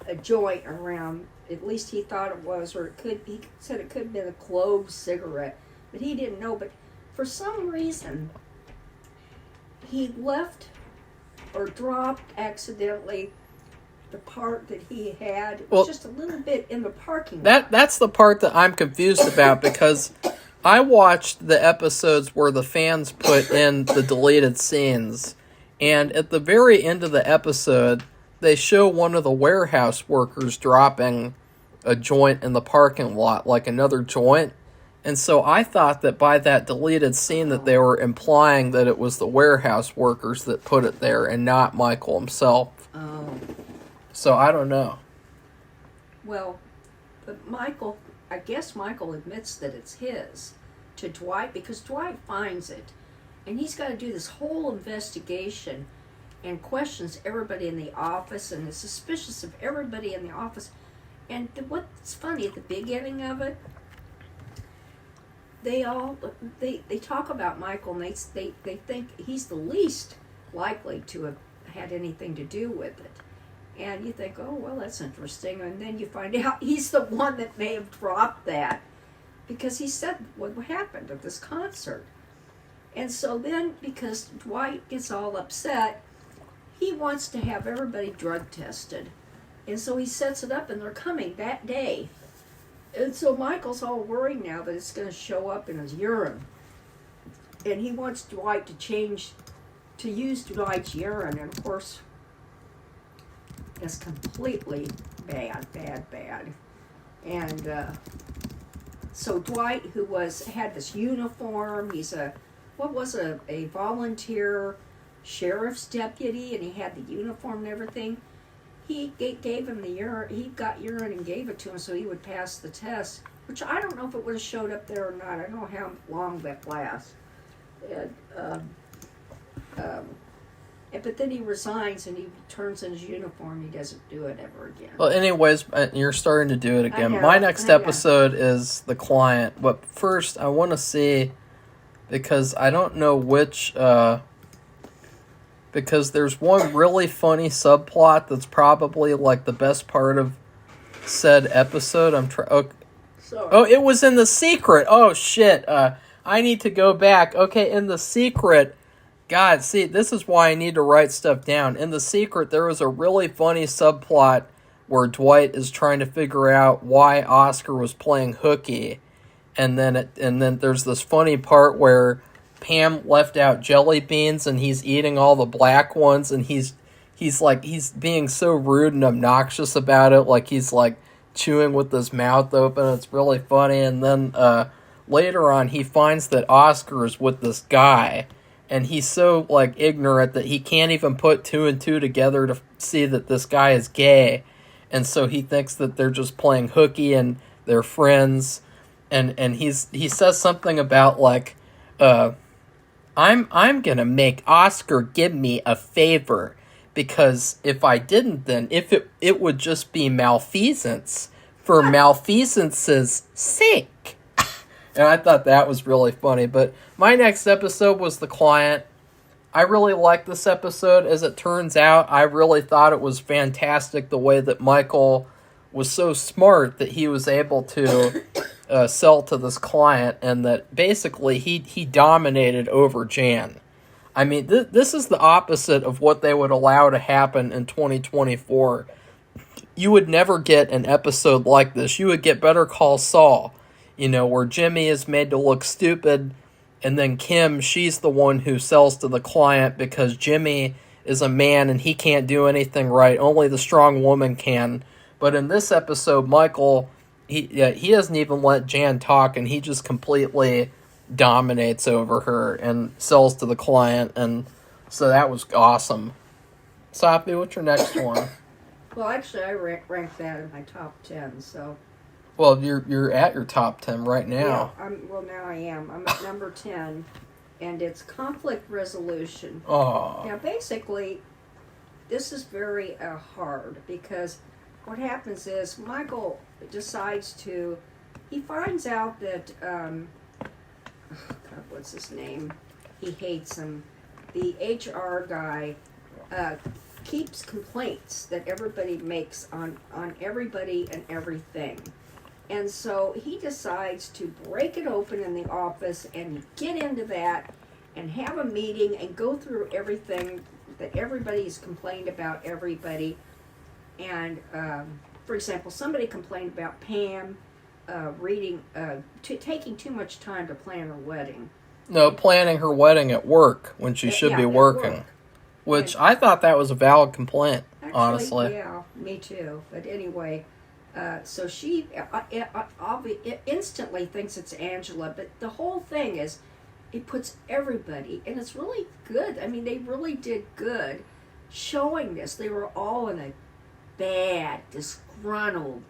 a joint around. At least he thought it was, or it could. He said it could have been a clove cigarette, but he didn't know. But for some reason, he left or dropped accidentally the part that he had. It was just a little bit in the parking lot. That's the part that I'm confused about because I watched the episodes where the fans put in the deleted scenes, and at the very end of the episode, they show one of the warehouse workers dropping a joint in the parking lot, like another joint. And so I thought that by that deleted scene that they were implying that it was the warehouse workers that put it there and not Michael himself. Oh. So I don't know. Well, but Michael, I guess Michael admits that it's his to Dwight because Dwight finds it. And he's got to do this whole investigation and questions everybody in the office and is suspicious of everybody in the office. And what's funny at the beginning of it, they talk about Michael and they think he's the least likely to have had anything to do with it. And you think, oh, well, that's interesting. And then you find out he's the one that may have dropped that because he said what happened at this concert. And so then, because Dwight gets all upset, he wants to have everybody drug tested. And so he sets it up, and they're coming that day. And so Michael's all worried now that it's going to show up in his urine. And he wants Dwight to use Dwight's urine. And of course, it's completely bad. And so Dwight, who had this uniform, he's a volunteer sheriff's deputy, and he had the uniform and everything. He gave him the urine. He got urine and gave it to him so he would pass the test, which I don't know if it would have showed up there or not. I don't know how long that lasts. But then he resigns and he turns in his uniform. He doesn't do it ever again. Well, anyways, you're starting to do it again. My next episode is The Client. But first, I want to see, because I don't know which... because there's one really funny subplot that's probably like the best part of said episode. Oh, it was in The Secret. Oh shit. I need to go back. Okay, in The Secret. God, see, this is why I need to write stuff down. In The Secret, there was a really funny subplot where Dwight is trying to figure out why Oscar was playing hooky, and then there's this funny part where Pam left out jelly beans and he's eating all the black ones, and he's being so rude and obnoxious about it, like he's like chewing with his mouth open. It's really funny. And then later on he finds that Oscar is with this guy, and he's so like ignorant that he can't even put two and two together to see that this guy is gay, and so he thinks that they're just playing hooky and they're friends, and he says something about like I'm gonna make Oscar give me a favor because if I didn't, then if it would just be malfeasance for malfeasance's sake. And I thought that was really funny. But my next episode was The Client. I really liked this episode. As it turns out, I really thought it was fantastic the way that Michael was so smart that he was able to sell to this client, and that basically he dominated over Jan. I mean, this is the opposite of what they would allow to happen in 2024. You would never get an episode like this. You would get Better Call Saul, where Jimmy is made to look stupid, and then Kim, she's the one who sells to the client because Jimmy is a man and he can't do anything right. Only the strong woman can. But in this episode, Michael, he doesn't even let Jan talk, and he just completely dominates over her and sells to the client, and so that was awesome. Sophie, what's your next one? Well, actually, I ranked that in my top 10, so... Well, you're at your top 10 right now. Yeah, now I am. I'm at number 10, and it's conflict resolution. Oh. Now, basically, this is very hard, because what happens is Michael decides to... He finds out that... God, what's his name? He hates him. The HR guy keeps complaints that everybody makes on everybody and everything. And so he decides to break it open in the office and get into that and have a meeting and go through everything that everybody's complained about everybody. And, for example, somebody complained about Pam taking too much time to plan her wedding. No, planning her wedding at work when she should be working. Work. Which I thought that was a valid complaint, actually, honestly. Yeah, me too. But anyway, so she instantly thinks it's Angela, but the whole thing is, it puts everybody, and it's really good. I mean, they really did good showing this. They were all in a bad, disgruntled,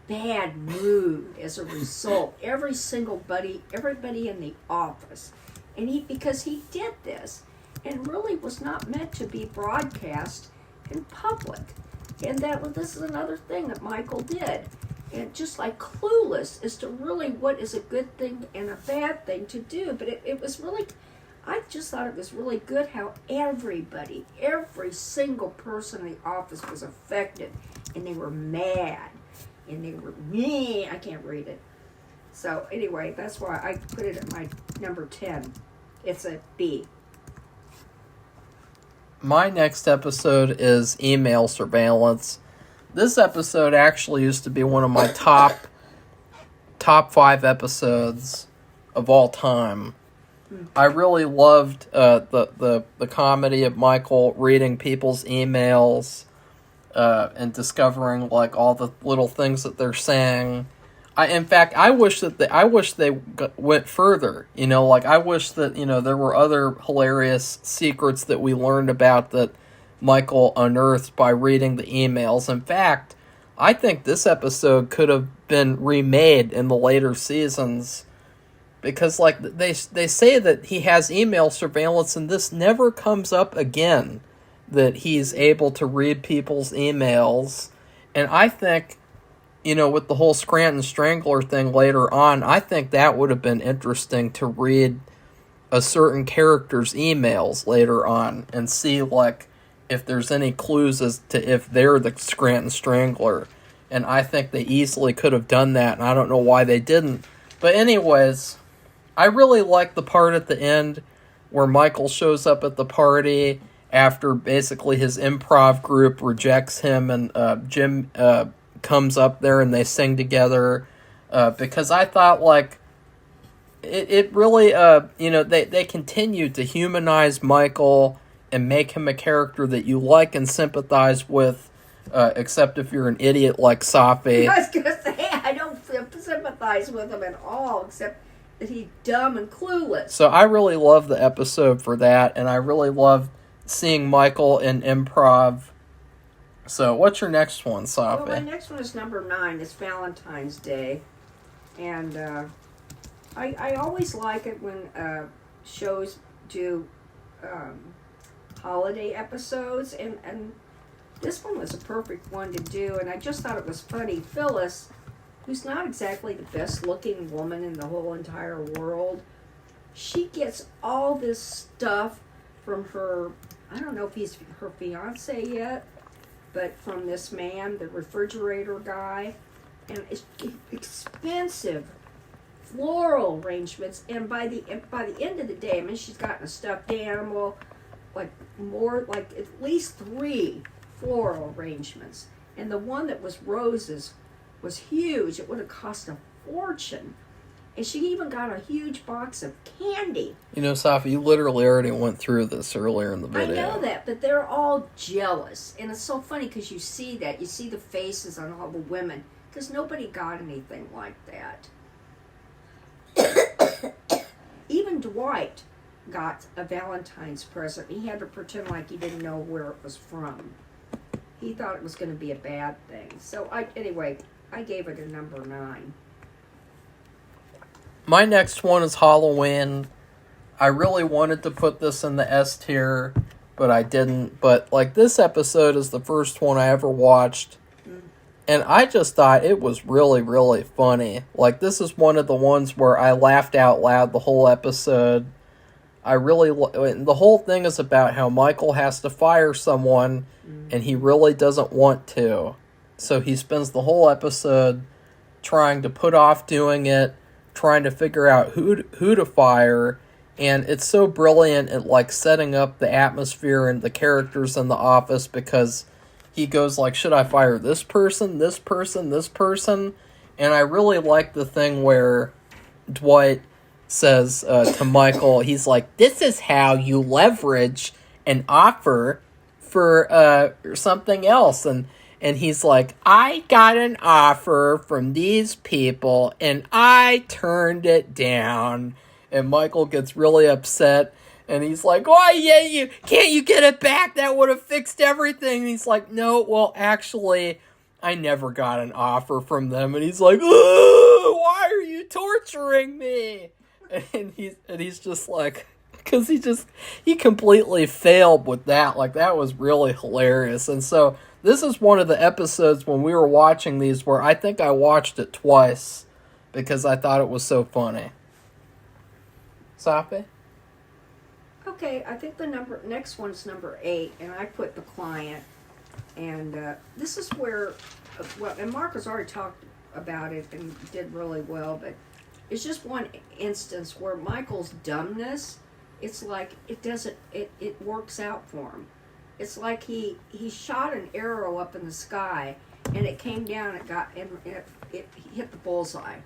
bad mood as a result. Everybody in the office, and because he did this, and really was not meant to be broadcast in public. And this is another thing that Michael did, and just like clueless as to really what is a good thing and a bad thing to do. But it was really, I just thought it was really good how every single person in the office was affected, and they were mad. And they were mean. I can't read it. So anyway, that's why I put it at my number 10. It's a B. My next episode is Email Surveillance. This episode actually used to be one of my top 5 episodes of all time. I really loved the comedy of Michael reading people's emails. And discovering like all the little things that they're saying. I wish they went further. I wish that there were other hilarious secrets that we learned about that Michael unearthed by reading the emails. In fact, I think this episode could have been remade in the later seasons, because they say that he has email surveillance, and this never comes up again. That he's able to read people's emails. And I think, with the whole Scranton Strangler thing later on, I think that would have been interesting to read a certain character's emails later on and see, if there's any clues as to if they're the Scranton Strangler. And I think they easily could have done that, and I don't know why they didn't. But anyways, I really like the part at the end where Michael shows up at the party after basically his improv group rejects him, and Jim comes up there and they sing together, because I thought it really they continued to humanize Michael and make him a character that you like and sympathize with, except if you're an idiot like Sophie. I was gonna say I don't sympathize with him at all, except that he's dumb and clueless. So I really love the episode for that, and I really love seeing Michael in improv. So what's your next one, Sophie? Well, my next one is number 9. It's Valentine's Day. And I always like it when shows do holiday episodes, and this one was a perfect one to do, and I just thought it was funny. Phyllis, who's not exactly the best looking woman in the whole entire world, she gets all this stuff from her, I don't know if he's her fiance yet, but from this man, the refrigerator guy, and it's expensive floral arrangements, and by the end of the day, I mean, she's gotten a stuffed animal, like at least 3 floral arrangements, and the one that was roses was huge. It would have cost a fortune, and she even got a huge box of candy. You know, Safi, you literally already went through this earlier in the video. I know that, but they're all jealous, and it's so funny because you see the faces on all the women, because nobody got anything like that. Even Dwight got a Valentine's present. He had to pretend like he didn't know where it was from. He thought it was going to be a bad thing. So I gave it a number 9. My next one is Halloween. I really wanted to put this in the S tier, but I didn't. But like, this episode is the first one I ever watched. And I just thought it was really, really funny. Like, this is one of the ones where I laughed out loud the whole episode. The whole thing is about how Michael has to fire someone, and he really doesn't want to. So he spends the whole episode trying to put off doing it, trying to figure out who to fire, and it's so brilliant at, like, setting up the atmosphere and the characters in the office, because he goes like, should I fire this person, this person, this person? And I really like the thing where Dwight says to Michael, he's like, this is how you leverage an offer for something else. And he's like, I got an offer from these people, and I turned it down. And Michael gets really upset. And he's like, why, yeah, can't you get it back? That would have fixed everything. And he's like, no, well, actually, I never got an offer from them. And he's like, why are you torturing me? And he's just like, because he completely failed with that. Like, that was really hilarious. And so this is one of the episodes when we were watching these where I think I watched it twice because I thought it was so funny. Safi? Okay, I think the next one's number 8, and I put The Client. And this is where, and Mark has already talked about it and did really well, but it's just one instance where Michael's dumbness, it's like it works out for him. It's like he shot an arrow up in the sky, and it came down, it hit the bullseye.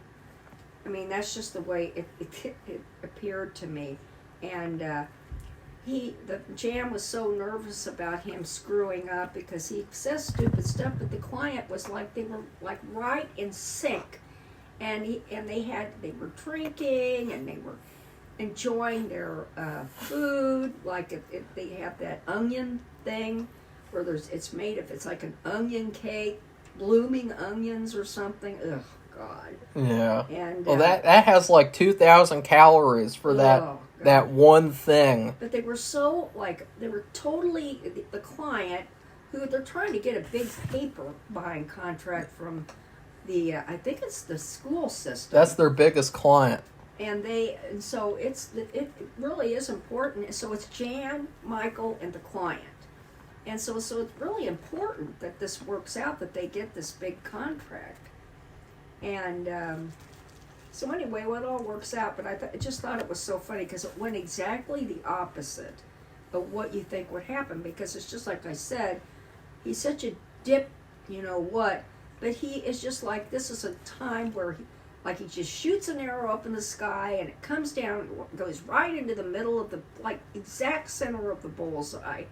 I mean, that's just the way it appeared to me. And the Jam was so nervous about him screwing up because he says stupid stuff, but The Client was like, they were like right in sync, and they were drinking and they were enjoying their food. Like they have that onion thing where it's like an onion cake, blooming onions or something. Ugh, God. Yeah. And well, that has like 2,000 calories for that one thing. But they were so, like, they were totally, The Client, who they're trying to get a big paper buying contract from I think it's the school system. That's their biggest client. And so it really is important. So it's Jan, Michael, and The Client. And so it's really important that this works out, that they get this big contract. And so anyway, well, it all works out, but I just thought it was so funny because it went exactly the opposite of what you think would happen, because it's just like I said, he's such a dip, you know what, but he is just like, this is a time where he just shoots an arrow up in the sky and it comes down, goes right into the middle of the, like, exact center of the bullseye,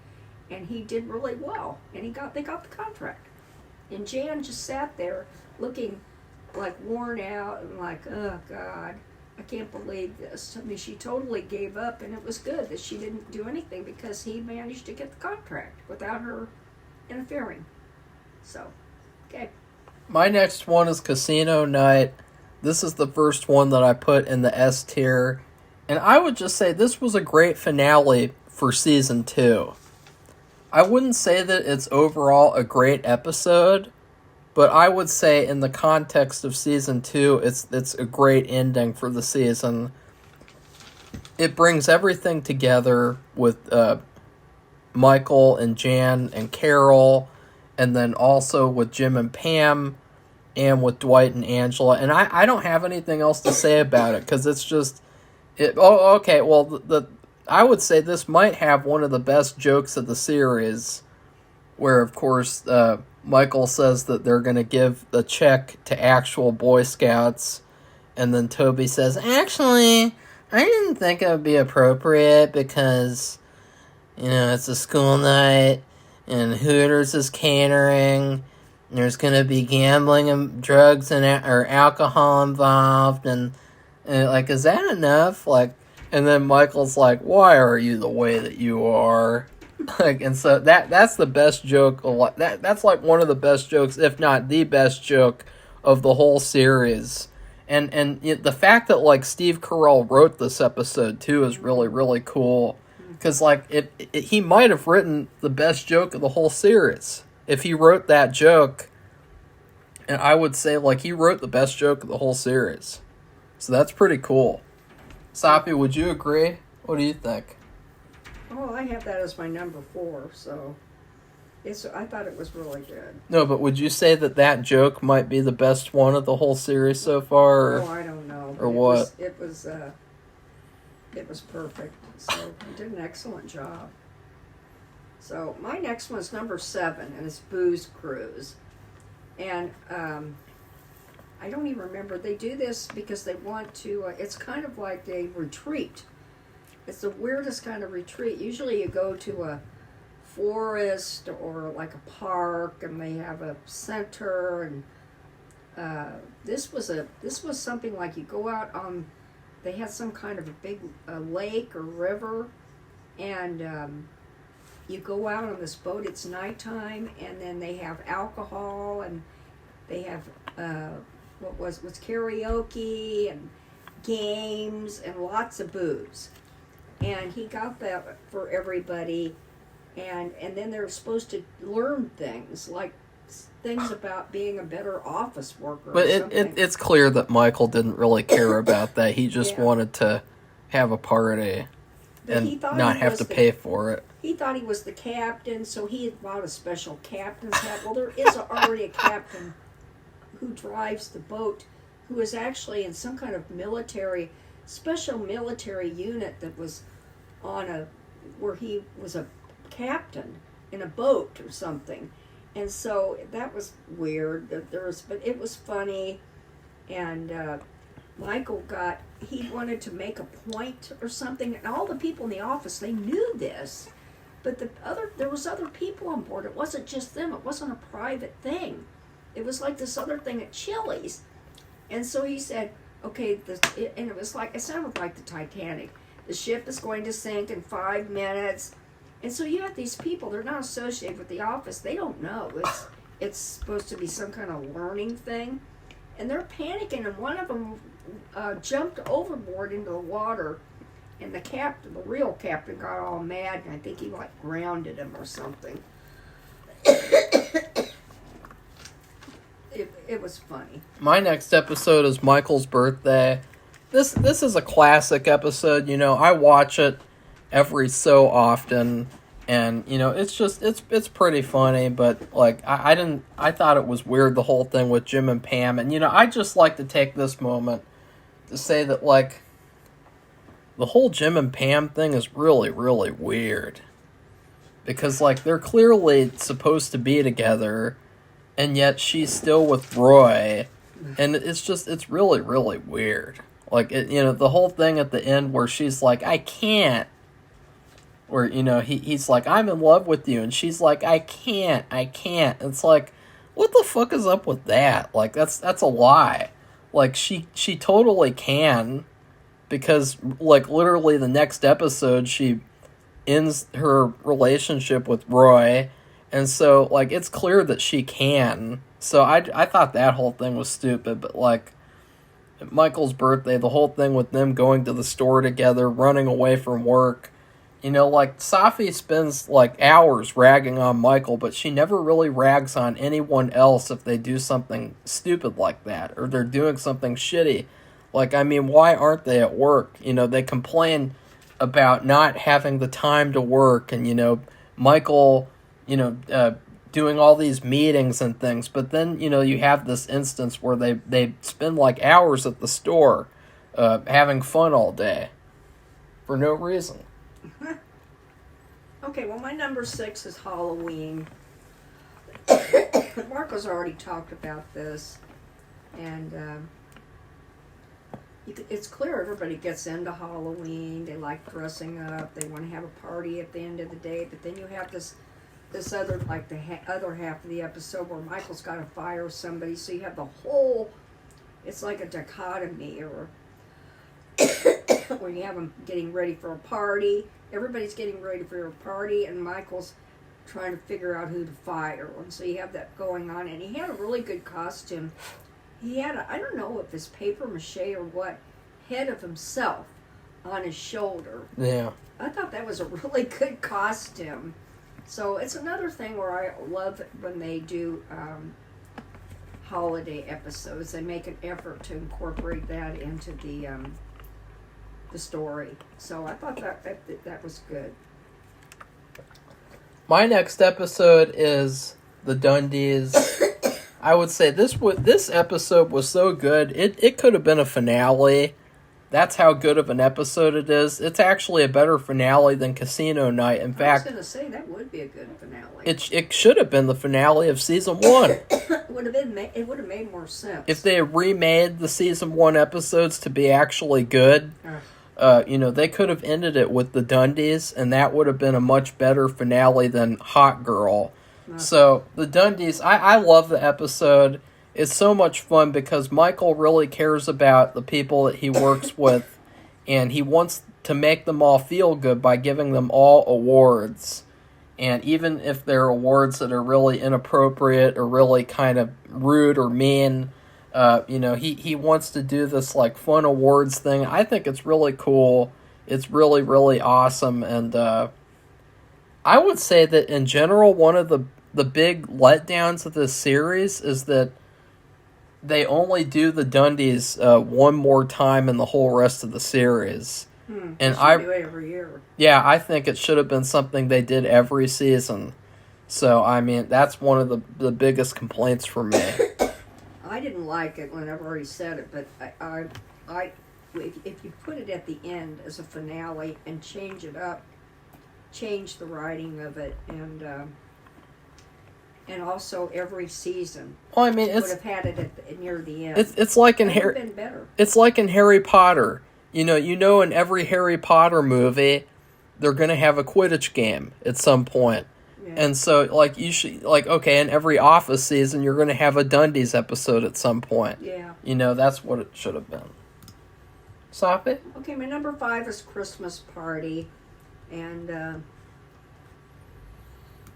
and he did really well, and they got the contract. And Jan just sat there looking like worn out and like, oh God, I can't believe this. I mean, she totally gave up, and it was good that she didn't do anything because he managed to get the contract without her interfering. So, okay. My next one is Casino Night. This is the first one that I put in the S tier, and I would just say this was a great finale for season 2. I wouldn't say that it's overall a great episode, but I would say in the context of season 2, it's a great ending for the season. It brings everything together with Michael and Jan and Carol, and then also with Jim and Pam, and with Dwight and Angela. And I don't have anything else to say about it, because it's just... okay, well, I would say this might have one of the best jokes of the series, where, of course, Michael says that they're going to give the check to actual Boy Scouts, and then Toby says, actually, I didn't think it would be appropriate because, it's a school night, and Hooters is catering, and there's going to be gambling and drugs or alcohol involved, and is that enough? And then Michael's like, why are you the way that you are? And so that's the best joke. That's one of the best jokes, if not the best joke of the whole series. And the fact that Steve Carell wrote this episode too is really, really cool, because he might have written the best joke of the whole series if he wrote that joke. And I would say he wrote the best joke of the whole series. So that's pretty cool. Sapi, would you agree? What do you think? Oh, I have that as my number 4, so I thought it was really good. No, but would you say that joke might be the best one of the whole series so far? Oh, I don't know. Or what? It was perfect. So you did an excellent job. So my next one's number 7, and it's Booze Cruise. And I don't even remember. They do this because they want to, it's kind of like a retreat. It's the weirdest kind of retreat. Usually you go to a forest or a park, and they have a center, and this was something like you go out on, they had some kind of a big lake or river, and you go out on this boat. It's nighttime, and then they have alcohol, and they have what's karaoke and games and lots of booze. And he got that for everybody, and then they're supposed to learn things about being a better office worker. But it's clear that Michael didn't really care about that. He just wanted to have a party and not have to pay for it. He thought he was the captain, so he had bought a special captain's hat. Well, there is already a captain who drives the boat, who is actually in some kind of special military unit that was where he was a captain in a boat or something. And so that was weird. But it was funny. And Michael he wanted to make a point or something, and all the people in the office, they knew this. But there was other people on board. It wasn't just them. It wasn't a private thing. It was like this other thing at Chili's. And so he said, okay, and it sounded like the Titanic. The ship is going to sink in 5 minutes. And so you have these people, they're not associated with the office. They don't know. It's supposed to be some kind of learning thing. And they're panicking, and one of them jumped overboard into the water. And the real captain, got all mad, and I think he grounded him or something. It was funny. My next episode is Michael's birthday. This is a classic episode. I watch it every so often, and it's pretty funny. But I thought it was weird, the whole thing with Jim and Pam. And I just like to take this moment to say that the whole Jim and Pam thing is really, really weird, because they're clearly supposed to be together, and yet she's still with Roy, and it's really, really weird. The whole thing at the end where she's like, I can't, where he's like, I'm in love with you, and she's like, I can't. It's what the fuck is up with that? That's a lie. She totally can, because literally the next episode she ends her relationship with Roy. And so, it's clear that she can. So I thought that whole thing was stupid. But, Michael's birthday, the whole thing with them going to the store together, running away from work, You know, like, Safi spends, like, hours ragging on Michael, but she never really rags on anyone else if they do something stupid like that, or they're doing something shitty. Like, I mean, why aren't they at work? You know, they complain about not having the time to work, and, you know, Michael, you know, doing all these meetings and things, but then, you know, you have this instance where they spend, like, hours at the store, having fun all day, for no reason. Okay, well, my number 6 is Halloween. Marco's already talked about this, and it's clear everybody gets into Halloween. They like dressing up. They want to have a party at the end of the day. But then you have this other, like the other half of the episode where Michael's got to fire somebody. So you have the whole. It's like a dichotomy, or where you have them getting ready for a party. Everybody's getting ready for a party, and Michael's trying to figure out who to fire. And so you have that going on. And he had a really good costume. He had I don't know if it's paper mache or what, head of himself on his shoulder. Yeah. I thought that was a really good costume. So it's another thing where I love when they do holiday episodes. They make an effort to incorporate that into the story. So I thought that was good. My next episode is the Dundies. I would say this episode was so good, it could have been a finale. That's how good of an episode it is. It's actually a better finale than Casino Night. In fact, I was going to say that would be a good finale. It should have been the finale of season 1. It would have made more sense if they had remade the season 1 episodes to be actually good. You know, they could have ended it with the Dundies, and that would have been a much better finale than Hot Girl. So, the Dundies, I love the episode. It's so much fun because Michael really cares about the people that he works with, and he wants to make them all feel good by giving them all awards. And even if they're awards that are really inappropriate or really kind of rude or mean, you know, he wants to do this, like, fun awards thing. I think it's really cool. It's really, really awesome. And I would say that, in general, one of the big letdowns of this series is that they only do the Dundies one more time in the whole rest of the series. And do it every year. Yeah, I think it should have been something they did every season. So, I mean, that's one of the biggest complaints for me. I didn't like it when I've already said it, but if you put it at the end as a finale and change it up, change the writing of it, and also every season. Well, I mean, would have had it near the end. It's like in Harry. Been better. It's like in Harry Potter. You know, in every Harry Potter movie, they're gonna have a Quidditch game at some point. Yeah. And so, like, you should, like, okay, in every Office season, you're gonna have a Dundies episode at some point. Yeah. You know, that's what it should have been. Safi? Okay, my number 5 is Christmas Party, and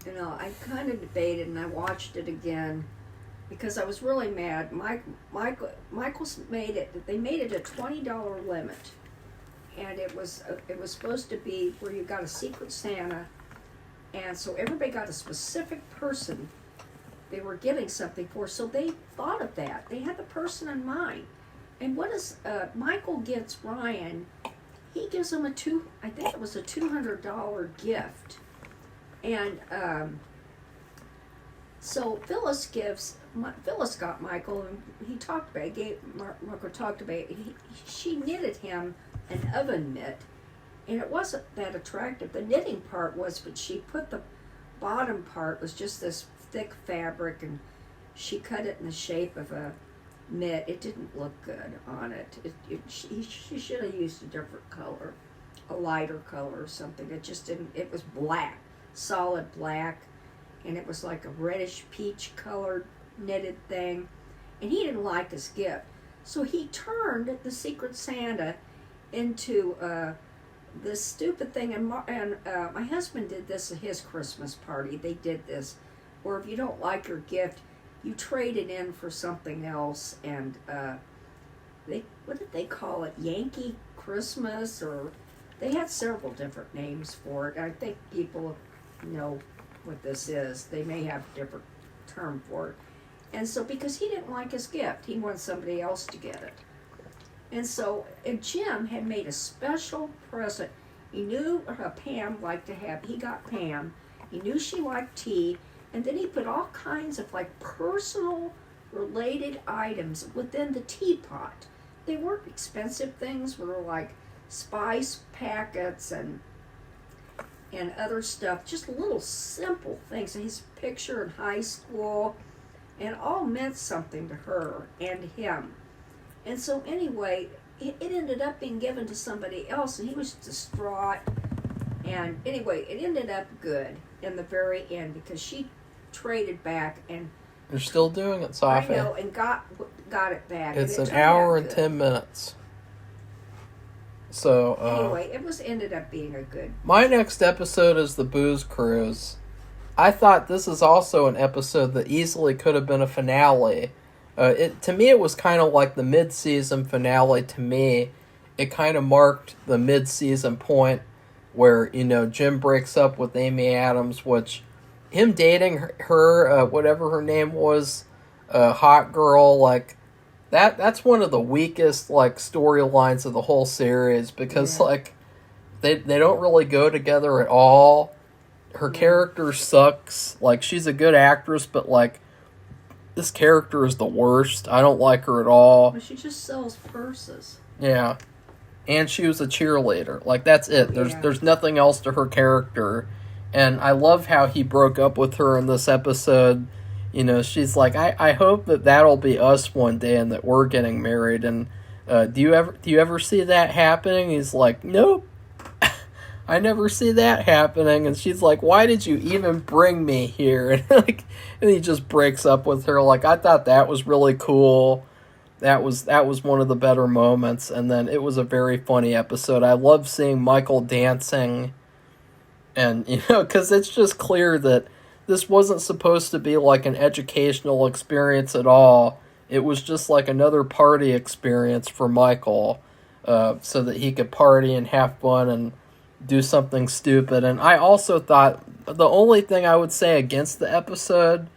you know, I kind of debated, and I watched it again because I was really mad. Michael's made it. They made it a $20 limit, and it was supposed to be where you got a Secret Santa, and so everybody got a specific person they were getting something for. So they thought of that. They had the person in mind. And what is Michael gets Ryan? He gives him I think it was a $200 gift. And so Phyllis got Michael, and he talked about it. Marco talked about it. She knitted him an oven mitt, and it wasn't that attractive. The knitting part was, but she put the bottom part was just this thick fabric, and she cut it in the shape of a mitt. It didn't look good on it. She should have used a different color, a lighter color or something. It just didn't. It was black. Solid black, and it was like a reddish peach colored knitted thing, and he didn't like his gift, so he turned the Secret Santa into this stupid thing. And my husband did this at his Christmas party. They did this where if you don't like your gift, you trade it in for something else, and what did they call it, Yankee Christmas, or They had several different names for it. I think people know what this is. They may have a different term for it. And so, because he didn't like his gift, he wanted somebody else to get it. And Jim had made a special present. He knew Pam liked to have, he got Pam. He knew she liked tea. And then he put all kinds of like personal related items within the teapot. They weren't expensive things, were like spice packets and other stuff, just little simple things. And his picture in high school, and all meant something to her and him. And so anyway, it ended up being given to somebody else, and he was distraught. And anyway, it ended up good in the very end because she traded back, and You're still doing it, Safi. I know, and got it back. It's and it an turned hour out and good. 10 minutes. So, Anyway, it ended up being a good. my next episode is the Booze Cruise. I thought this is also an episode that easily could have been a finale. To me, it was kind of like the mid-season finale. To me, it kind of marked the mid-season point where, Jim breaks up with Amy Adams, which him dating her whatever her name was, hot girl, like that's one of the weakest like storylines of the whole series because like they don't really go together at all. Her character sucks. Like, she's a good actress, but like this character is the worst. I don't like her at all. But she just sells purses. Yeah. And she was a cheerleader. Like, that's it. There's nothing else to her character. And I love how he broke up with her in this episode. She's like, I hope that'll be us one day and that we're getting married. And do you ever see that happening? He's like, nope. I never see that happening. And she's like, why did you even bring me here? And he just breaks up with her. Like, I thought that was really cool. That was one of the better moments. And then it was a very funny episode. I love seeing Michael dancing. And, because it's just clear that this wasn't supposed to be like an educational experience at all. It was just like another party experience for Michael, so that he could party and have fun and do something stupid. And I also thought the only thing I would say against the episode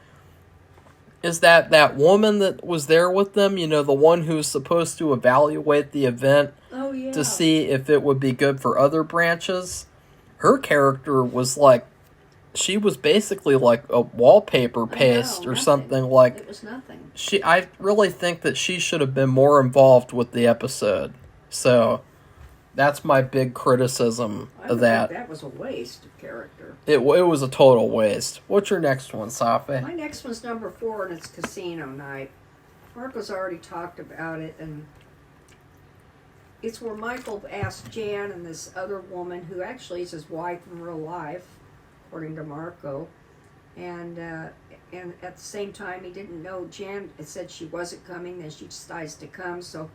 is that woman that was there with them, the one who was supposed to evaluate the event to see if it would be good for other branches, her character was like, she was basically like a wallpaper paste or something. Like, it was nothing. I really think that she should have been more involved with the episode. So that's my big criticism of that. That was a waste of character. It was a total waste. What's your next one, Safi? My next one's number 4, and it's Casino Night. Marco's already talked about it, and it's where Michael asked Jan and this other woman, who actually is his wife in real life, according to Marco, and at the same time he didn't know Jan had said she wasn't coming, then she decides to come, so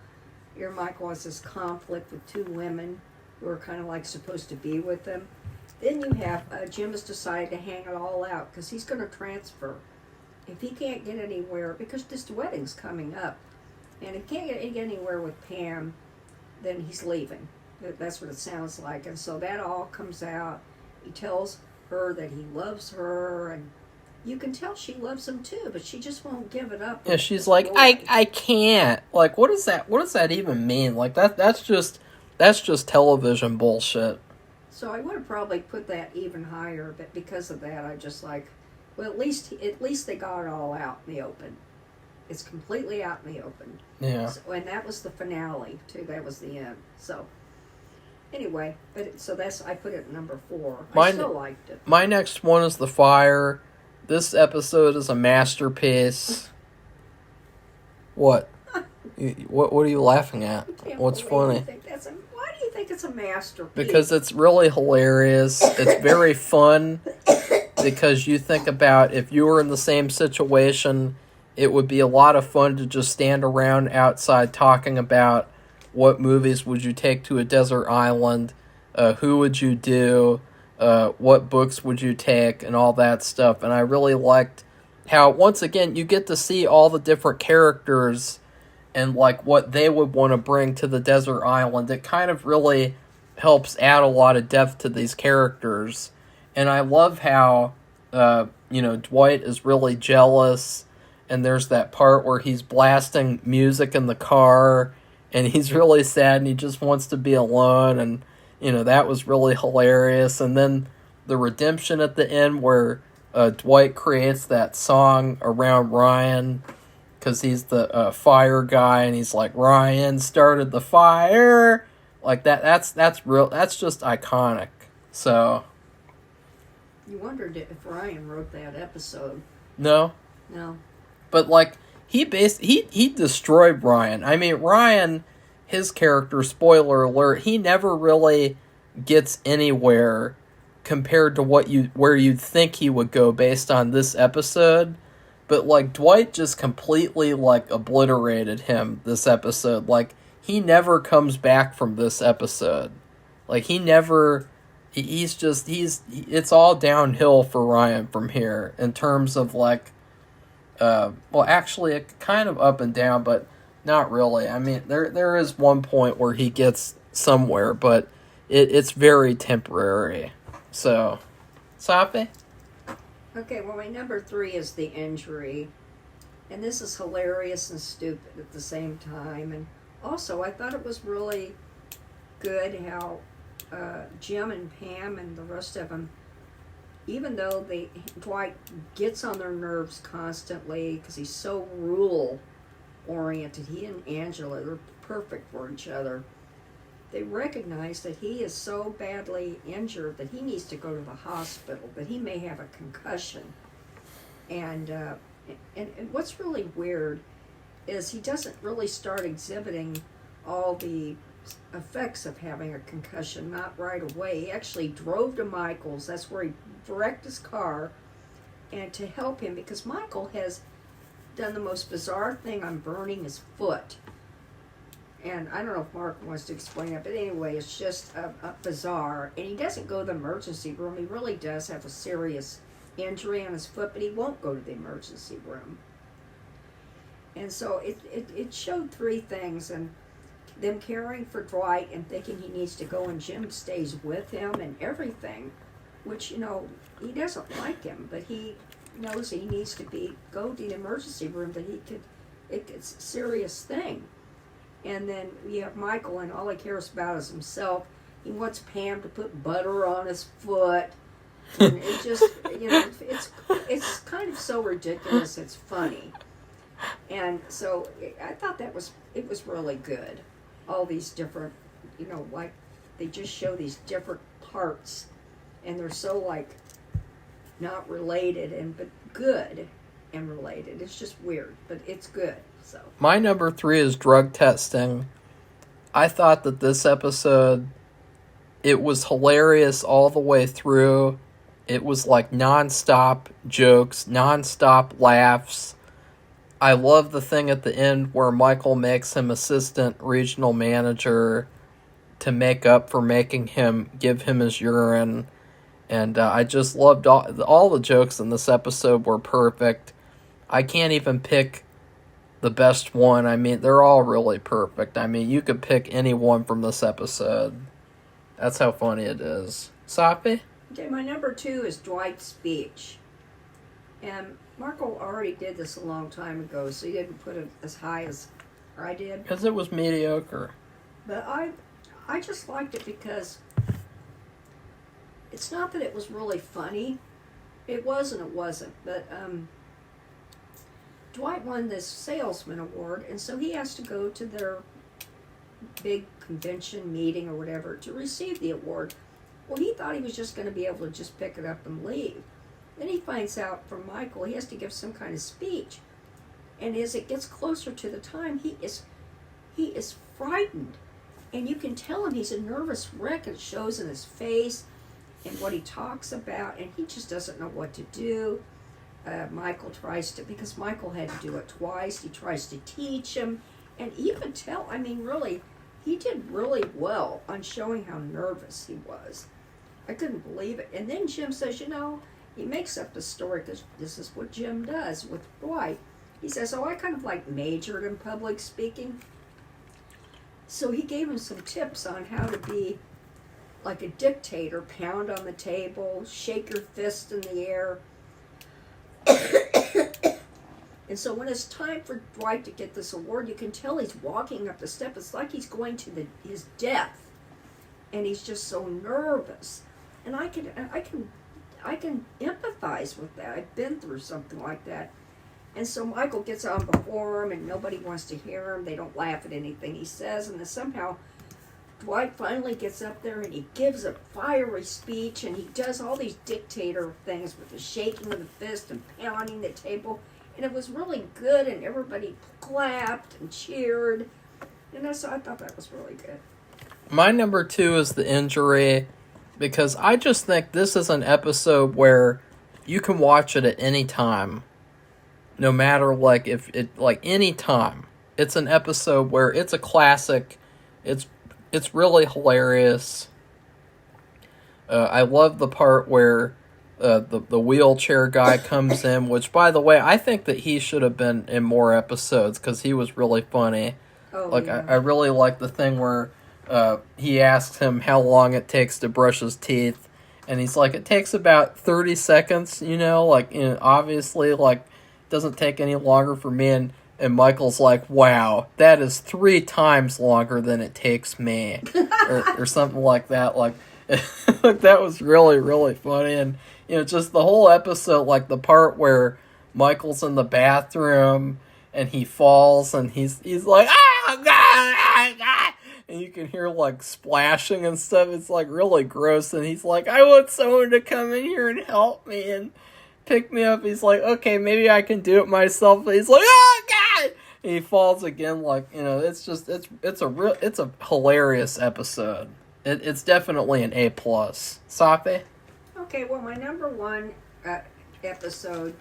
here Michael has this conflict with 2 women who are kind of like supposed to be with him. Then you have Jim has decided to hang it all out because he's going to transfer. If he can't get anywhere, because this wedding's coming up, and if he can't get anywhere with Pam, then he's leaving. That's what it sounds like. And so that all comes out. He tells her that he loves her, and you can tell she loves him too, but she just won't give it up. Yeah, she's like, I can't. Like, what does that even mean? Like, that's just television bullshit. So I would have probably put that even higher, but because of that, I just like, well, at least they got it all out in the open. It's completely out in the open. Yeah. So, and that was the finale too. That was the end. So anyway, I put it at number 4. I still liked it. My next one is The Fire. This episode is a masterpiece. What? What are you laughing at? What's funny? Why do you think it's a masterpiece? Because it's really hilarious. It's very fun. Because you think about if you were in the same situation, it would be a lot of fun to just stand around outside talking about what movies would you take to a desert island, who would you do, what books would you take, and all that stuff. And I really liked how, once again, you get to see all the different characters and like what they would want to bring to the desert island. It kind of really helps add a lot of depth to these characters. And I love how, Dwight is really jealous, and there's that part where he's blasting music in the car, and he's really sad, and he just wants to be alone, and, that was really hilarious. And then the redemption at the end where Dwight creates that song around Ryan, because he's the fire guy, and he's like, Ryan started the fire, like that's real, that's just iconic. So You wondered if Ryan wrote that episode. no, but like he destroyed Ryan. I mean, Ryan, his character, spoiler alert, he never really gets anywhere compared to where you'd think he would go based on this episode. But like Dwight just completely like obliterated him this episode. Like he never comes back from this episode. Like it's all downhill for Ryan from here in terms of like actually it kind of up and down, but not really. I mean, there is one point where he gets somewhere, but it's very temporary. So, Safi? Okay, well, my number 3 is the injury. And this is hilarious and stupid at the same time. And also, I thought it was really good how Jim and Pam and the rest of them, even though Dwight gets on their nerves constantly because he's so rule-oriented, he and Angela, they're perfect for each other. They recognize that he is so badly injured that he needs to go to the hospital, that he may have a concussion. And what's really weird is he doesn't really start exhibiting all the effects of having a concussion, not right away. He actually drove to Michael's, that's where he wrecked his car, and to help him, because Michael has done the most bizarre thing on burning his foot. And I don't know if Mark wants to explain it, but anyway, it's just bizarre. And he doesn't go to the emergency room. He really does have a serious injury on his foot, but he won't go to the emergency room. And so it showed 3 things, and them caring for Dwight and thinking he needs to go, and Jim stays with him and everything, which, he doesn't like him, but he knows he needs to go to the emergency room, that it's a serious thing. And then you have Michael, and all he cares about is himself. He wants Pam to put butter on his foot. And it just, it's kind of so ridiculous, it's funny. And so I thought it was really good. All these different, like they just show these different parts, and they're so like not related, but good and related. It's just weird, but it's good. So my number 3 is drug testing. I thought that this episode, it was hilarious all the way through. It was like non-stop jokes, non-stop laughs. I love the thing at the end where Michael makes him assistant regional manager to make up for making him give him his urine. And I just loved all the jokes in this episode were perfect. I can't even pick the best one. I mean, they're all really perfect. I mean, you could pick any one from this episode. That's how funny it is. Safi? Okay, my number 2 is Dwight's speech. And Marco already did this a long time ago, so he didn't put it as high as I did. Because it was mediocre. But I just liked it because it's not that it was really funny. It was and it wasn't. But Dwight won this salesman award, and so he has to go to their big convention meeting or whatever to receive the award. Well, he thought he was just going to be able to just pick it up and leave. Then he finds out from Michael he has to give some kind of speech. And as it gets closer to the time, he is frightened. And you can tell him he's a nervous wreck. It shows in his face and what he talks about, and he just doesn't know what to do. Michael tries to, because Michael had to do it twice, he tries to teach him. And you can tell, I mean, really, he did really well on showing how nervous he was. I couldn't believe it. And then Jim says, he makes up the story because this is what Jim does with Dwight. He says, I kind of like majored in public speaking. So he gave him some tips on how to be like a dictator, pound on the table, shake your fist in the air. And so when it's time for Dwight to get this award, you can tell he's walking up the step. It's like he's going to his death, and he's just so nervous. And I can empathize with that. I've been through something like that. And so Michael gets on before him, and nobody wants to hear him. They don't laugh at anything he says, and then somehow Dwight finally gets up there and he gives a fiery speech, and he does all these dictator things with the shaking of the fist and pounding the table. And it was really good, and everybody clapped and cheered. And so I thought that was really good. My number 2 is the injury, because I just think this is an episode where you can watch it at any time. No matter, like, if it, like, any time. It's an episode where it's a classic. It's really hilarious. I love the part where the wheelchair guy comes in, which, by the way, I think that he should have been in more episodes because he was really funny. Oh, like, yeah. I really like the thing where he asks him how long it takes to brush his teeth, and he's like, it takes about 30 seconds, obviously, like, it doesn't take any longer for me, and Michael's like, wow, that is 3 times longer than it takes me, or something like that. Like, that was really, really funny. And, just the whole episode, like the part where Michael's in the bathroom and he falls and he's like, oh, God, and you can hear, like, splashing and stuff. It's, like, really gross. And he's like, I want someone to come in here and help me and pick me up. He's like, okay, maybe I can do it myself. But he's like, oh, God! And he falls again. Like, it's just, it's a hilarious episode. It's definitely an A+. Safi? Okay, well, my number 1 episode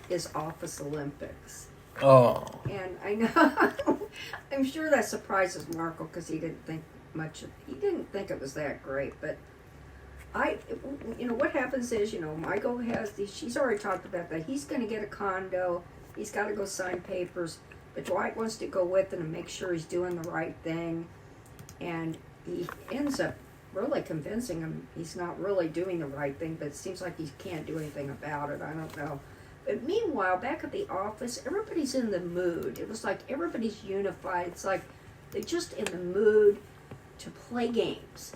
is Office Olympics. Oh. And I know, I'm sure that surprises Marco because he didn't think it was that great. But what happens is, Michael she's already talked about that. He's going to get a condo. He's got to go sign papers. But Dwight wants to go with him and make sure he's doing the right thing. And he ends up really convincing him he's not really doing the right thing, but it seems like he can't do anything about it. I don't know. But meanwhile, back at the office, everybody's in the mood. It was like everybody's unified. It's like they're just in the mood to play games.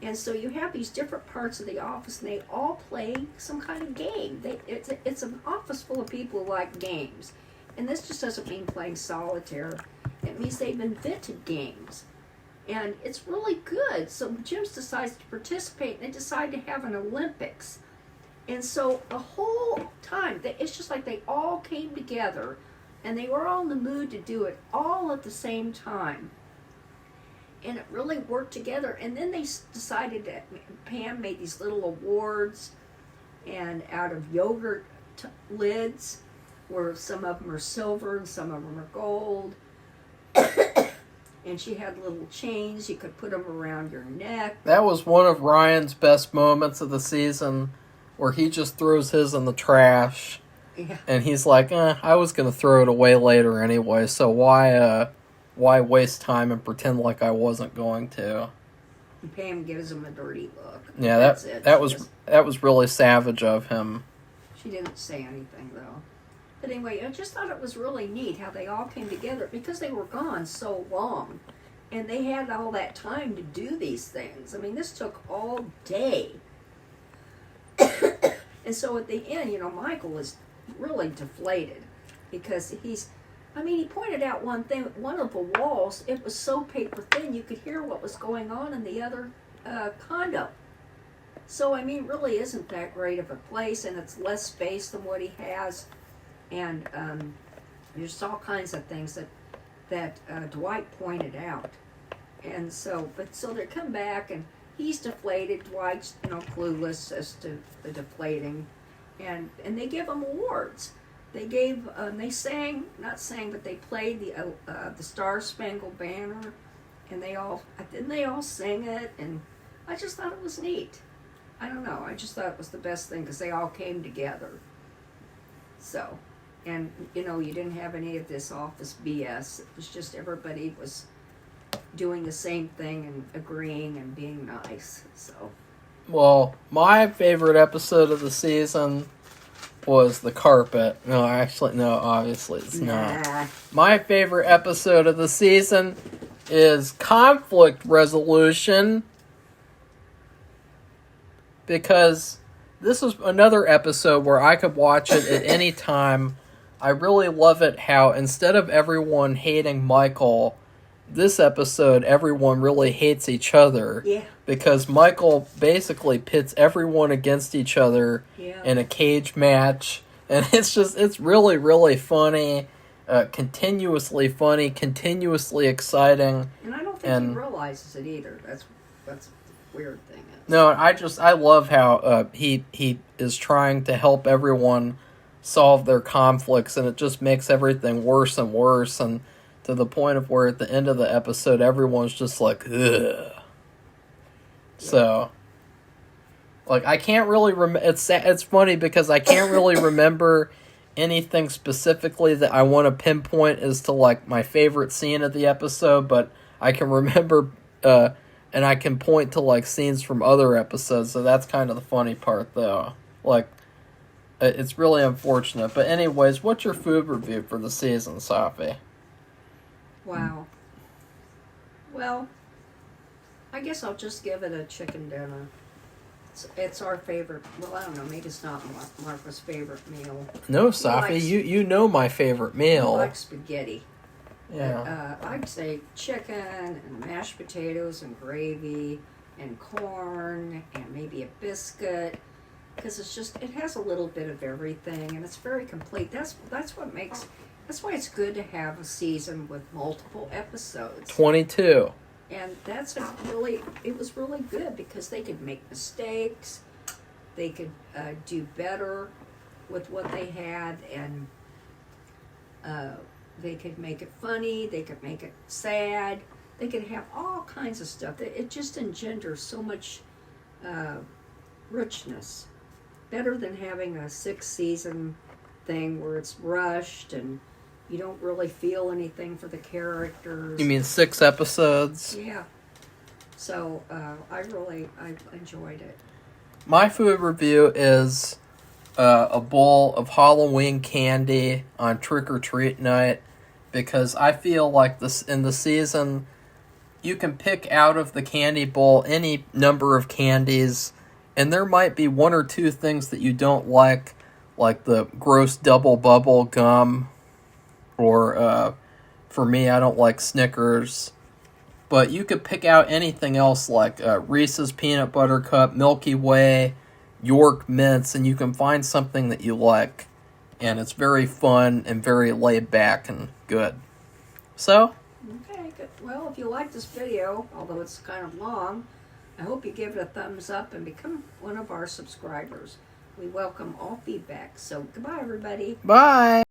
And so you have these different parts of the office, and they all play some kind of game. It's an office full of people who like games. And this just doesn't mean playing solitaire. It means they've invented games. And it's really good. So Jim decides to participate, and they decide to have an Olympics. And so the whole time, it's just like they all came together, and they were all in the mood to do it all at the same time. And it really worked together. And then they decided that Pam made these little awards, and out of yogurt lids, where some of them are silver and some of them are gold. And she had little chains. You could put them around your neck. That was one of Ryan's best moments of the season, where he just throws his in the trash. Yeah. And he's like, I was going to throw it away later anyway, so why waste time and pretend like I wasn't going to? And Pam gives him a dirty look. Yeah, That's it. that was really savage of him. She didn't say anything, though. But anyway, I just thought it was really neat how they all came together because they were gone so long. And they had all that time to do these things. I mean, this took all day. And so at the end, Michael was really deflated because he pointed out one thing. One of the walls, it was so paper thin, you could hear what was going on in the other condo. So, really isn't that great of a place, and it's less space than what he has. And there's all kinds of things that Dwight pointed out. And so they come back, and he's deflated. Dwight's, clueless as to the deflating. And they give him awards. They played the Star Spangled Banner, and they all sang it, and I just thought it was neat. I don't know, I just thought it was the best thing because they all came together. So, and you didn't have any of this office BS. It was just everybody was doing the same thing and agreeing and being nice. So, Well, my favorite episode of the season was the carpet. No, actually, no, obviously it's not. nah. My favorite episode of the season is conflict resolution, because this is another episode where I could watch it at any time. I really love it how instead of everyone hating Michael, this episode everyone really hates each other. Yeah. Because Michael basically pits everyone against each other Yeah. in a cage match. And it's really, really funny. Continuously funny, continuously exciting. And I don't think he realizes it either. That's the weird thing. No, I love how he is trying to help everyone solve their conflicts, and it just makes everything worse and worse, and to the point of where at the end of the episode everyone's just like, ugh. So, like, I can't really it's funny because I can't really remember anything specifically that I want to pinpoint as to like my favorite scene of the episode, but I can remember and I can point to like scenes from other episodes, so that's kind of the funny part though. Like, it's really unfortunate. But anyways, what's your food review for the season, Safi? Wow. Well, I guess I'll just give it a chicken dinner. It's our favorite. Well, I don't know. Maybe it's not Marco's favorite meal. No, Safi, you know my favorite meal. I like spaghetti. Yeah. I'd say chicken and mashed potatoes and gravy and corn and maybe a biscuit, because it has a little bit of everything and it's very complete. That's why it's good to have a season with multiple episodes. 22. And it was really good because they could make mistakes, they could do better with what they had, and they could make it funny, they could make it sad, they could have all kinds of stuff. It just engenders so much richness. Better than having a 6-season thing where it's rushed and you don't really feel anything for the characters. You mean 6 episodes? Yeah. So I enjoyed it. My food review is a bowl of Halloween candy on Trick or Treat night, because I feel like this in the season you can pick out of the candy bowl any number of candies, and there might be 1 or 2 things that you don't like the gross double bubble gum, or for me, I don't like Snickers. But you could pick out anything else like Reese's Peanut Butter Cup, Milky Way, York Mints, and you can find something that you like. And it's very fun and very laid back and good. So? Okay, good. Well, if you like this video, although it's kind of long, I hope you give it a thumbs up and become one of our subscribers. We welcome all feedback. So, goodbye, everybody. Bye!